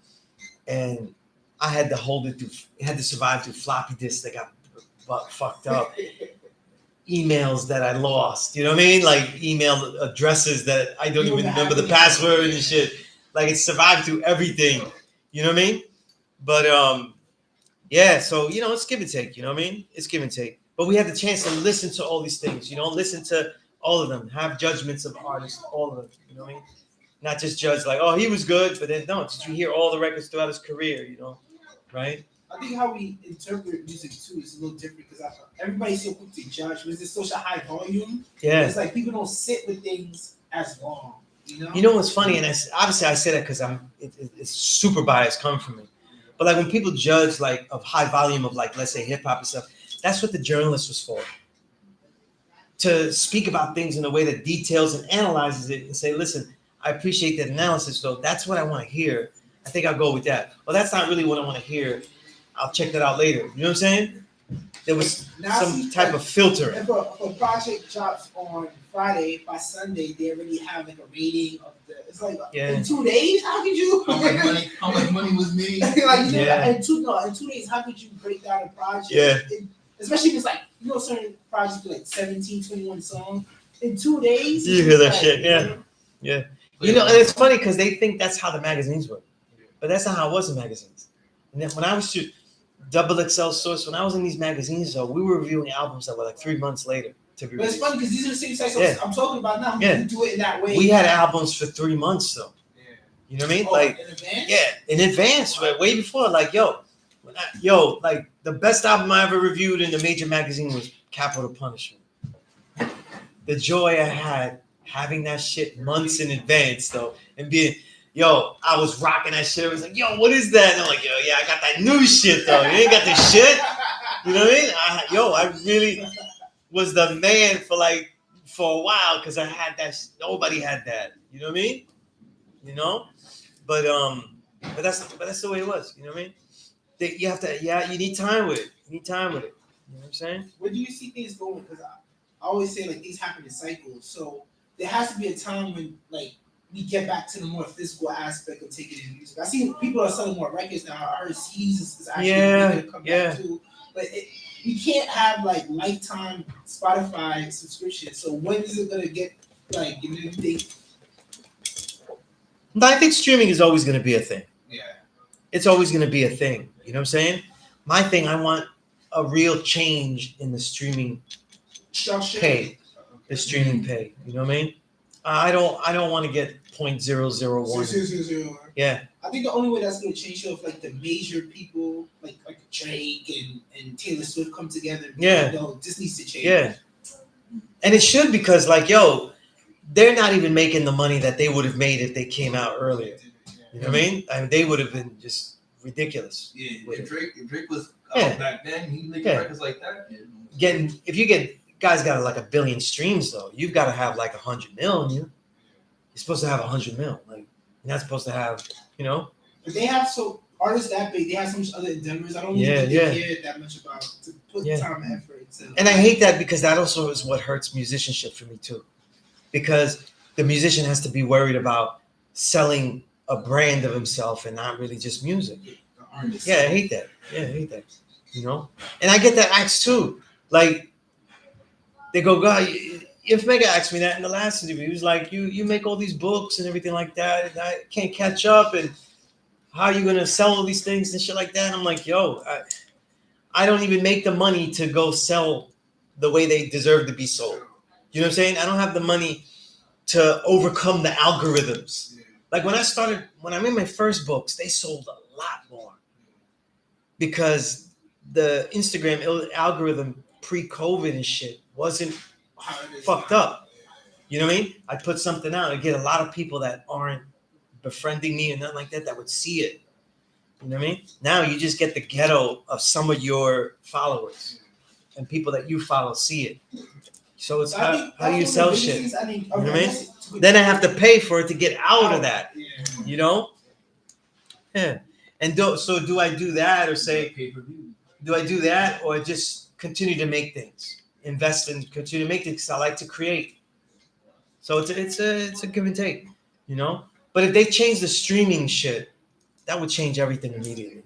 S1: And I had to hold it had to survive through floppy disks that got fucked up. Emails that I lost, you know what I mean? Like email addresses that I don't even remember the password and shit. Like it survived through everything, you know what I mean? But yeah, so you know, it's give and take, you know what I mean? It's give and take. But we had the chance to listen to all these things, you know, listen to all of them, have judgments of artists, all of them, you know what I mean? Not just judge like, oh, he was good, but then no, did you hear all the records throughout his career, you know, right?
S2: I think how we interpret music too is a little different because everybody's so quick to judge. Because it's such a high volume.
S1: Yeah.
S2: It's like people don't sit with things as long. You know.
S1: You know what's funny, and obviously I say that because it's super biased coming from me. But like when people judge like of high volume of like let's say hip hop and stuff, that's what the journalist was for. To speak about things in a way that details and analyzes it and say, listen, I appreciate that analysis, though. That's what I want to hear. I think I'll go with that. Well, that's not really what I want to hear. I'll check that out later. You know what I'm saying? There was some type of filter.
S2: If a project drops on Friday, by Sunday they already have like a rating of the. It's like in 2 days, how could you?
S3: How much money was made?
S2: Like in 2 days, how could you break down a project?
S1: Yeah.
S2: Especially if it's like certain projects do like 17, 21 songs in 2 days.
S1: You hear that shit? Yeah. You know, and it's funny because they think that's how the magazines work, but that's not how it was in magazines. And then when I was Double XL Source, when I was in these magazines, though, we were reviewing albums that were like 3 months later to be released.
S2: But it's funny because these are the same sites I'm talking about now. Yeah. We do it in that way.
S1: We had albums for 3 months, though. Yeah. You know what I mean? Like
S2: in advance?
S1: Yeah, in advance, way before. Like, like the best album I ever reviewed in the major magazine was Capital Punishment. The joy I had having that shit months in advance, though, and being, I was rocking that shit. I was like, what is that? And I'm like, yeah, I got that new shit, though. You ain't got this shit. You know what I mean? I really was the man for a while because I had that. Nobody had that. You know what I mean? You know, but that's the way it was. You know what I mean? You have to, you need time with it. You need time with it. You know what I'm saying?
S2: Where do you see things going? Because I always say like things happen in cycles. So there has to be a time when like we get back to the more physical aspect of taking in music. I see people are selling more records now. I heard CDs is actually going to come back too. But you can't have like lifetime Spotify subscription. So when is it going to get like, you think?
S1: But I think streaming is always going to be a thing.
S2: Yeah.
S1: It's always going to be a thing. You know what I'm saying? My thing, I want a real change in the streaming pay. The streaming pay. You know what I mean? I don't want to get 0.001. Yeah.
S2: I think the only way that's going to change if like the major people like Drake and Taylor Swift come together.
S1: Yeah.
S2: This needs to change.
S1: Yeah. And it should because they're not even making the money that they would have made if they came out earlier. You know what I mean? They would have been just ridiculous.
S3: Yeah. If Drake was out back then, he'd make records like that.
S1: If you get guys got like 1 billion streams though, you've got to have like 100 mil in you. You're supposed to have 100 mil. Like you're not supposed to have,
S2: But they have artists that big, they have so much other endeavors. I don't think they care that much about to put time and effort into.
S1: And I hate that because that also is what hurts musicianship for me too. Because the musician has to be worried about selling a brand of himself and not really just music. Yeah, I hate that. And I get that axe too. Like they go, God, if Mega asked me that in the last interview, he was like, you make all these books and everything like that, and I can't catch up, and how are you gonna sell all these things and shit like that? And I'm like, yo, I don't even make the money to go sell the way they deserve to be sold. You know what I'm saying? I don't have the money to overcome the algorithms. Like when I made my first books, they sold a lot more because the Instagram algorithm pre-COVID and shit wasn't fucked up. You know what I mean? I put something out and get a lot of people that aren't befriending me and nothing like that would see it. You know what I mean? Now you just get the ghetto of some of your followers and people that you follow see it. So it's how you sell shit. You know what I mean? Then I have to pay for it to get out of that. You know? Yeah. And do I do that or say, do I do that or just continue to make things? Invest and continue to make things. I like to create. So it's a give and take, you know? But if they change the streaming shit, that would change everything immediately.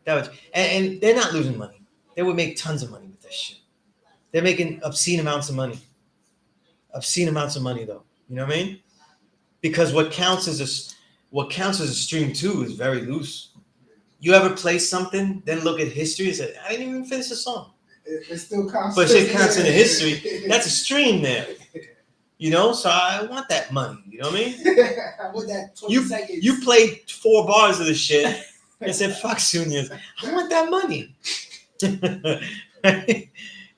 S1: That would, and they're not losing money. They would make tons of money with this shit. They're making obscene amounts of money. Obscene amounts of money, though. You know what I mean? Because what counts as a stream too is very loose. You ever play something, then look at history and say, I didn't even finish the song.
S2: It still counts.
S1: But it counts in the history. That's a stream there. You know, so I want that money. You know what I mean?
S2: I want that 20 seconds.
S1: You played 4 bars of the shit and said, fuck Sunez. I want that money.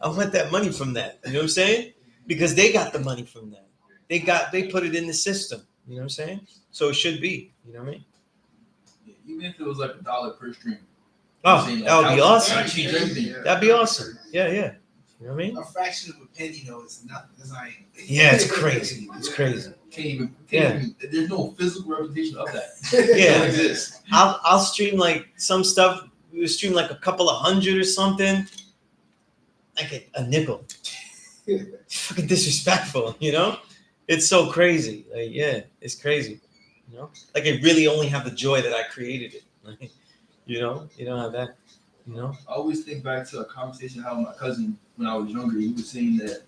S1: I want that money from that. You know what I'm saying? Because they got the money from that. They put it in the system. You know what I'm saying? So it should be. You know what I mean?
S3: Yeah, even if it was like $1 per stream.
S1: Oh, that would be awesome.
S3: That'd change everything.
S1: That'd be awesome. Yeah. You know what I mean?
S2: A fraction of a penny, though, is nothing. It's like,
S1: yeah, it's crazy. It's crazy.
S3: Can't even, there's no physical representation of that.
S1: Yeah.
S3: It don't exist.
S1: I'll stream like some stuff. We would stream like a couple of hundred or something. I get a nickel. It's fucking disrespectful, you know? It's so crazy. Like, yeah, it's crazy. You know? Like I really only have the joy that I created it. Like, you know? You don't have that. You know?
S3: I always think back to a conversation I had with my cousin when I was younger. He was saying that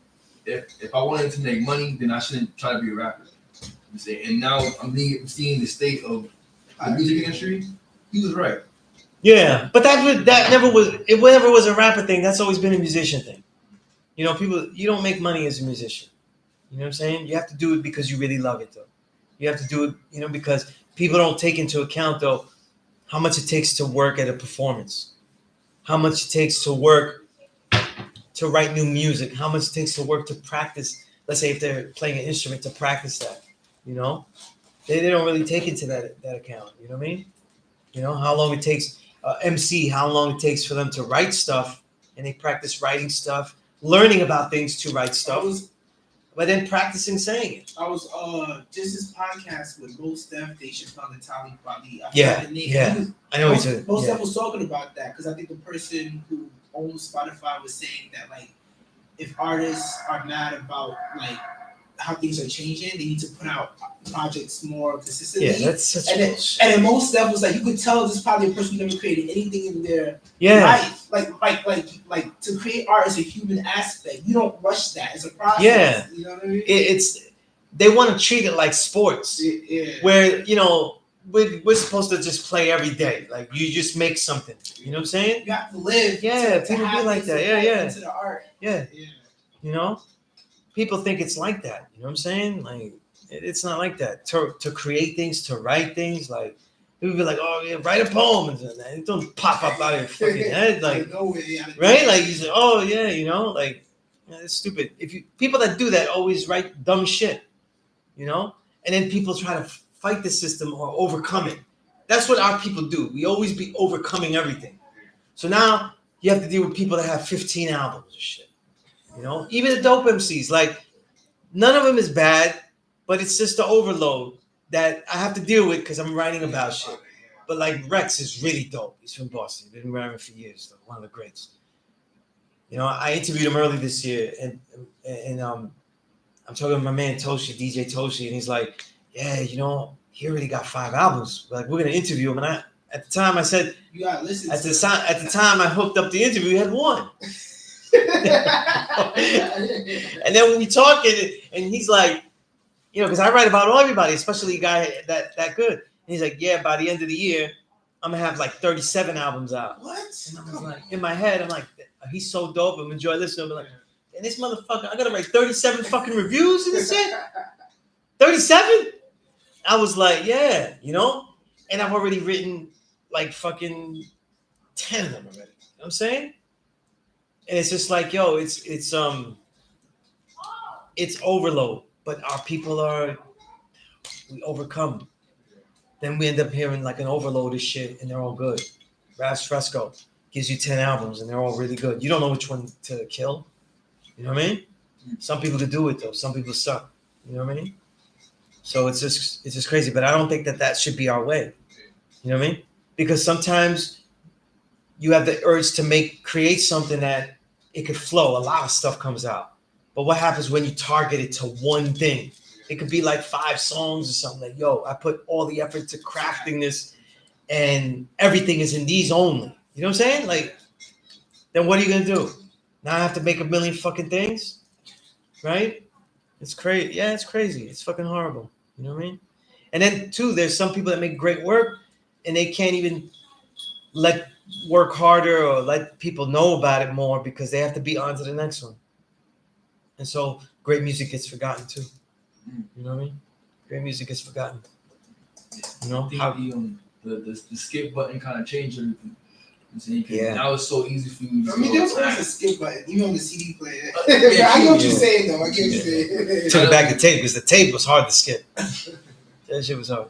S3: if I wanted to make money, then I shouldn't try to be a rapper. And now I'm seeing the state of the music industry. He was right.
S1: Yeah, but that never was. It never was a rapper thing. That's always been a musician thing. You know, you don't make money as a musician. You know what I'm saying? You have to do it because you really love it, though. You have to do it, you know, because people don't take into account, though, how much it takes to work at a performance, how much it takes to work to write new music, how much it takes to work to practice. Let's say if they're playing an instrument to practice that, you know, they don't really take into that account. You know what I mean? You know how long it takes MC, how long it takes for them to write stuff, and they practice writing stuff, learning about things to write stuff, but then practicing saying it.
S2: I was just this podcast with Most Def, they should call it Tali Bali.
S1: Yeah. I know
S2: Most Def was talking about that because I think the person who owns Spotify was saying that like if artists are mad about like how things are changing, they need to put out projects more consistently.
S1: Yeah, that's such
S2: and then Most Def was like, you could tell this is probably a person who never created anything in their life. Like to create art is a human aspect. You don't rush that. It's a process.
S1: Yeah.
S2: You know what I mean?
S1: They want to treat it like sports.
S2: Yeah.
S1: Where, you know, we're supposed to just play every day. Like you just make something. You know what I'm saying?
S2: You have to live.
S1: Yeah,
S2: to
S1: people be like that.
S2: Into the art.
S1: Yeah. You know? People think it's like that. You know what I'm saying? Like it's not like that. To create things, to write things, like people be like, oh yeah, write a poem, and it don't pop up out of your fucking head, like right? Like you say, oh yeah, you know, like it's stupid. People that do that always write dumb shit, you know, and then people try to fight the system or overcome it. That's what our people do. We always be overcoming everything. So now you have to deal with people that have 15 albums or shit. You know, even the dope MCs, like none of them is bad, but it's just the overload that I have to deal with because I'm writing about shit. But like Rex is really dope. He's from Boston. He's been around for years, though. One of the greats. You know, I interviewed him early this year, and I'm talking to my man Toshi, DJ Toshi, and he's like, yeah, you know, he already got 5 albums. Like we're gonna interview him, and at the time I said,
S2: you gotta listen.
S1: At the time I hooked up the interview, he had 1. And then when we talking, and he's like, you know, because I write about everybody, especially a guy that good. And he's like, yeah, by the end of the year, I'm gonna have like 37 albums out.
S2: What?
S1: And I was like, in my head, I'm like, he's so dope. I'm enjoy listening. I'm like, and this motherfucker, I gotta write 37 fucking reviews and shit. 37? I was like, yeah, you know? And I've already written like fucking 10 of them already. You know what I'm saying? And it's just like, yo, it's overload. But our people we overcome. Then we end up hearing like an overload of shit and they're all good. Ras Fresco gives you 10 albums and they're all really good. You don't know which one to kill. You know what I mean? Some people could do it though. Some people suck. You know what I mean? So it's just crazy. But I don't think that should be our way. You know what I mean? Because sometimes you have the urge to create something that it could flow. A lot of stuff comes out. But what happens when you target it to one thing? It could be like 5 songs or something. Like, yo, I put all the effort to crafting this and everything is in these only. You know what I'm saying? Like, then what are you going to do? Now I have to make a million fucking things? Right? It's crazy. Yeah, it's crazy. It's fucking horrible. You know what I mean? And then, too, there's some people that make great work and they can't even work harder or let people know about it more because they have to be on to the next one. And so great music gets forgotten, too. You know what I mean? Great music gets forgotten. You know?
S3: I think the skip button kind of changed everything.
S1: Yeah.
S3: Now it's so easy for you.
S2: I mean, there was always a skip button, even on the CD player.
S3: Yeah,
S2: I get what you're saying, though. I get what you're saying.
S1: Took it back to tape because the tape was hard to skip. That shit was hard.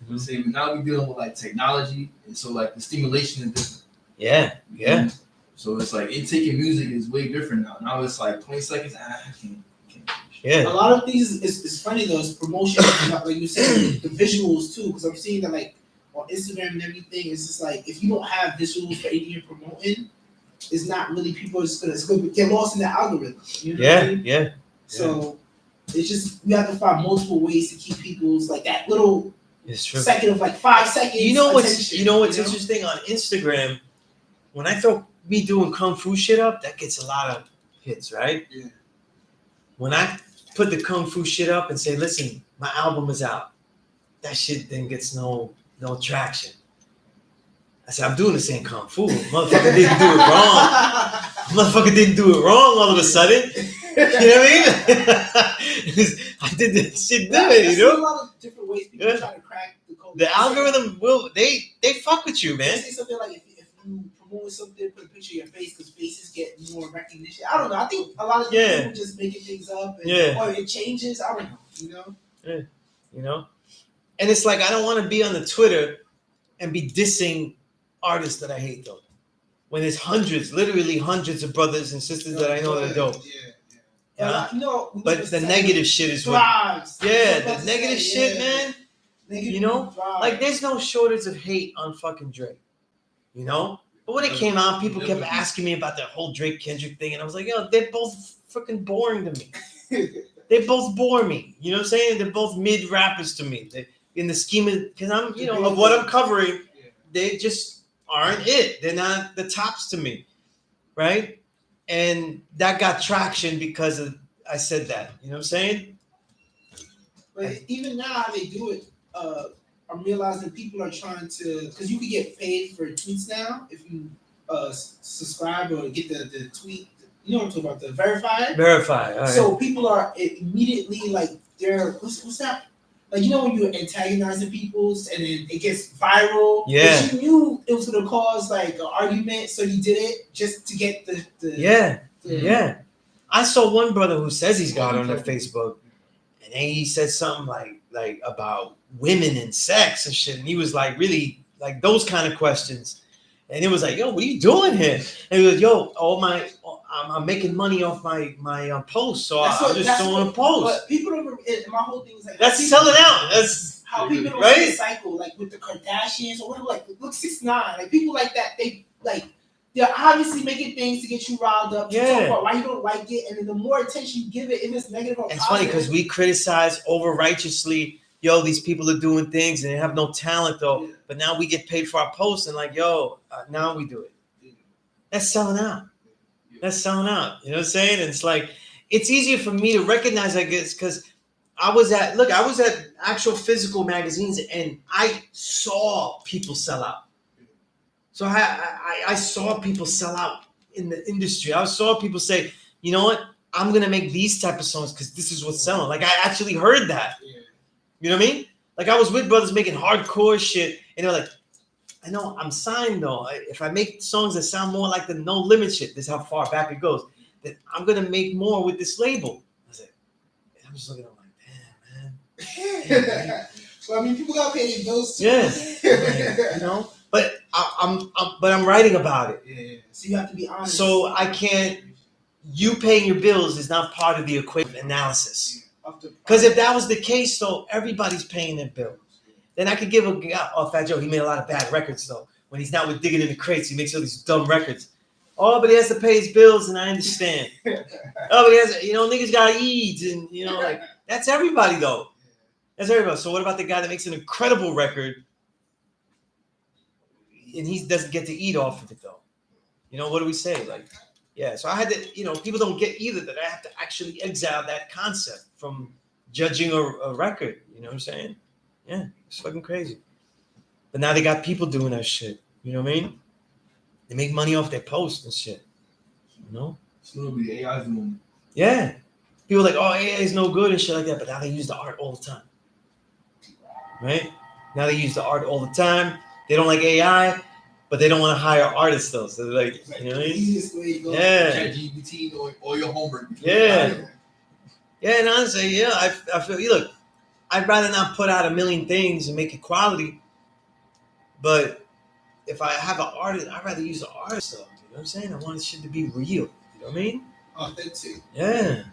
S3: You know, now we're dealing with like technology, and so like the stimulation is different.
S1: Yeah, yeah.
S3: So it's like taking music is way different now. Now it's like 20 seconds. I can't.
S1: Yeah.
S2: A lot of things it's funny though. It's promotion, like you said, the visuals too. Because I'm seeing that like on Instagram and everything. It's just like if you don't have visuals for anything you're promoting, it's not really people. It's gonna get lost in the algorithm. You know what I mean?
S1: Yeah.
S2: So it's just we have to find multiple ways to keep people's like that little
S1: It's true.
S2: second of like 5 seconds.
S1: You know what's
S2: attention,
S1: interesting on Instagram? When I throw me doing kung fu shit up, that gets a lot of hits, right?
S2: Yeah.
S1: When I put the kung fu shit up and say, listen, my album is out, that shit then gets no traction. I said, I'm doing the same kung fu. Motherfucker didn't do it wrong. Motherfucker didn't do it wrong all of a sudden. You know what I mean? I did this shit good, you know?
S2: A lot of different ways people try to crack the code.
S1: The algorithm they fuck with you, man.
S2: Say something like if you promote something, put a picture of your face because faces get more recognition. I don't know. I think a lot of people just making things up, or it changes. I don't know. You know.
S1: Yeah. You know, and it's like I don't want to be on the Twitter and be dissing artists that I hate though. When there's literally hundreds of brothers and sisters that I know that are dope.
S2: Yeah.
S1: But the negative shit is what. Yeah, the negative shit, man. You know, like there's no shortage of hate on fucking Drake. You know, but when it came out, people kept asking me about that whole Drake Kendrick thing, and I was like, yo, they're both fucking boring to me. They both bore me. You know what I'm saying? They're both mid rappers to me. In the scheme of, because I'm, of what I'm covering, they just aren't it. They're not the tops to me, right? And that got traction because I said that. You know what I'm saying?
S2: But even now, how they do it, I'm realizing people are trying to, because you can get paid for tweets now if you subscribe or get the tweet. You know what I'm talking about? The verified.
S1: Verified. Right.
S2: So people are immediately like they're what's that? Like when you're antagonizing people and then it gets viral.
S1: Yeah.
S2: But you knew it was gonna cause like an argument, so you did it just to get the
S1: yeah. I saw one brother who says he's got on their Facebook, and then he said something like about women and sex and shit, and he was like really like those kind of questions, and it was like, yo, what are you doing here? And he was, yo, I'm making money off my posts, so I'm just doing a post.
S2: But people don't. My whole thing is like
S1: that's selling out. That's
S2: how people don't see the cycle, like with the Kardashians or whatever. Like look 6ix9ine, like people like that. They're obviously making things to get you riled up. To talk about why you don't like it, and then the more attention you give it, if it's negative or positive.
S1: It's funny because we criticize over righteously. Yo, these people are doing things and they have no talent though. Yeah. But now we get paid for our posts and like, yo, now we do it. That's selling out. that's selling out. You know what I'm saying? And it's like, it's easier for me to recognize, I guess, because I was at actual physical magazines and I saw people sell out. So I saw people sell out in the industry. I saw people say, you know what? I'm going to make these type of songs because this is what's selling. Like, I actually heard that.
S2: Yeah.
S1: You know what I mean? Like, I was with brothers making hardcore shit, and they're like, I know I'm signed though. If I make songs that sound more like the No Limit shit, this is how far back it goes, then I'm going to make more with this label. I was like, I'm just looking at it like, damn, man.
S2: Well, I mean, people got paid their bills too.
S1: Yeah. Like, you know? But I'm writing about it.
S2: Yeah. So you have to be honest.
S1: So I can't. You paying your bills is not part of the equation analysis. Because if that was the case, though, everybody's paying their bill. Then I could give Fat Joe. He made a lot of bad records, though. When he's not with digging in the crates, he makes all these dumb records. Oh, but he has to pay his bills, and I understand. Oh, but he has, niggas gotta eat, and like that's everybody, though. That's everybody. So what about the guy that makes an incredible record, and he doesn't get to eat off of it, though? What do we say? Like, yeah. So I had to, people don't get either that I have to actually exile that concept from judging a record. You know what I'm saying? Yeah, it's fucking crazy. But now they got people doing that shit. You know what I mean? They make money off their posts and shit.
S3: It's gonna be AI's doing.
S1: Yeah. People are like, oh, AI is no good and shit like that. But now they use the art all the time. Right? Now they use the art all the time. They don't like AI, but they don't want to hire artists though. So they're like, you know what I mean?
S2: Easiest way to go.
S1: Yeah.
S3: ChatGPT or your homework.
S1: Yeah. Yeah, and honestly, yeah, I feel look, I'd rather not put out a million things and make it quality. But if I have an artist, I'd rather use an artist though. You know what I'm saying? I want shit to be real. You know what I mean?
S2: Authentic.
S1: Yeah.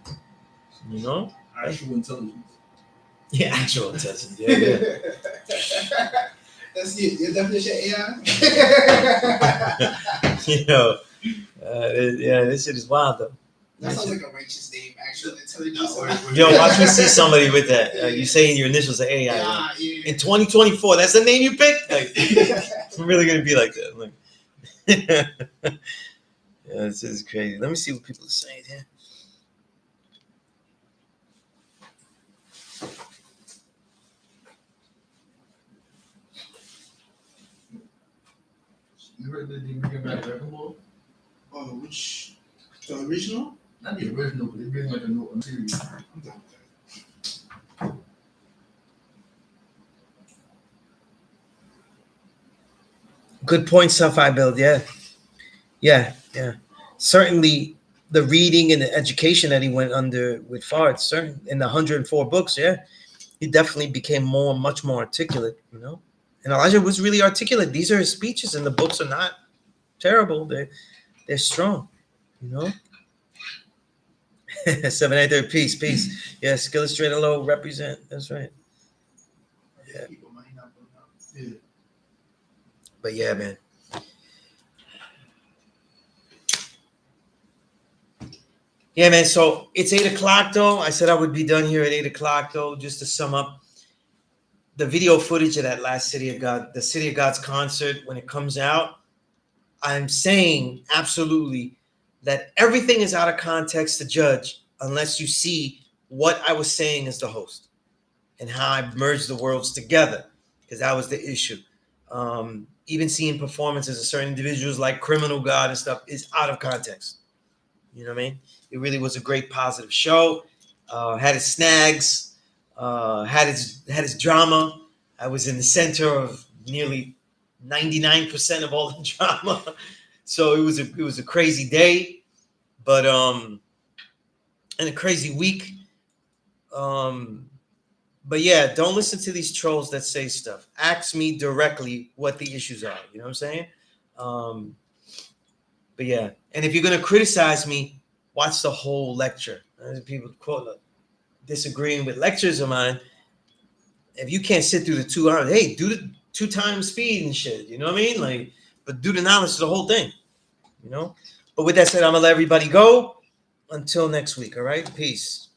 S3: Actual intelligence.
S1: Yeah, actual intelligence. Yeah.
S2: That's your definition of AI?
S1: Yeah, this shit is wild though.
S2: That sounds like a righteous name, actual intelligence.
S1: Yo, watch me see somebody with that. You saying your initials are AI.
S2: Yeah.
S1: In 2024, that's the name you picked? Like, I'm really going to be like that. Like, yeah, this is crazy. Let me see what people are saying here.
S3: You heard that they bring back Wrecking Ball?
S2: Oh, which? The original?
S3: Not the original, but they bring like a new series.
S2: I'm done with that.
S1: Good point, stuff I build. Yeah. Certainly, the reading and the education that he went under with Fard, certain in the 104 books, he definitely became much more articulate, And Elijah was really articulate. These are his speeches, and the books are not terrible. They're strong, 783 peace. Yes, Illustrator Low represent. That's right. Yeah. But yeah, man. Yeah, man. So it's 8:00 though. I said I would be done here at 8:00 though. Just to sum up, the video footage of that last City of God, the City of God's concert, when it comes out, I'm saying absolutely that everything is out of context to judge unless you see what I was saying as the host and how I merged the worlds together, because that was the issue. Even seeing performances of certain individuals like Criminal God and stuff is out of context. You know what I mean? It really was a great positive show. Had its snags, had its drama. I was in the center of nearly 99% of all the drama. So it was a crazy day, but and a crazy week. But yeah, don't listen to these trolls that say stuff. Ask me directly what the issues are. You know what I'm saying? But yeah, and if you're gonna criticize me, watch the whole lecture. People quote disagreeing with lectures of mine. If you can't sit through the 2 hours, hey, do the 2 times speed and shit. You know what I mean? Like, but do the knowledge to the whole thing. But with that said, I'm gonna let everybody go until next week. All right, peace.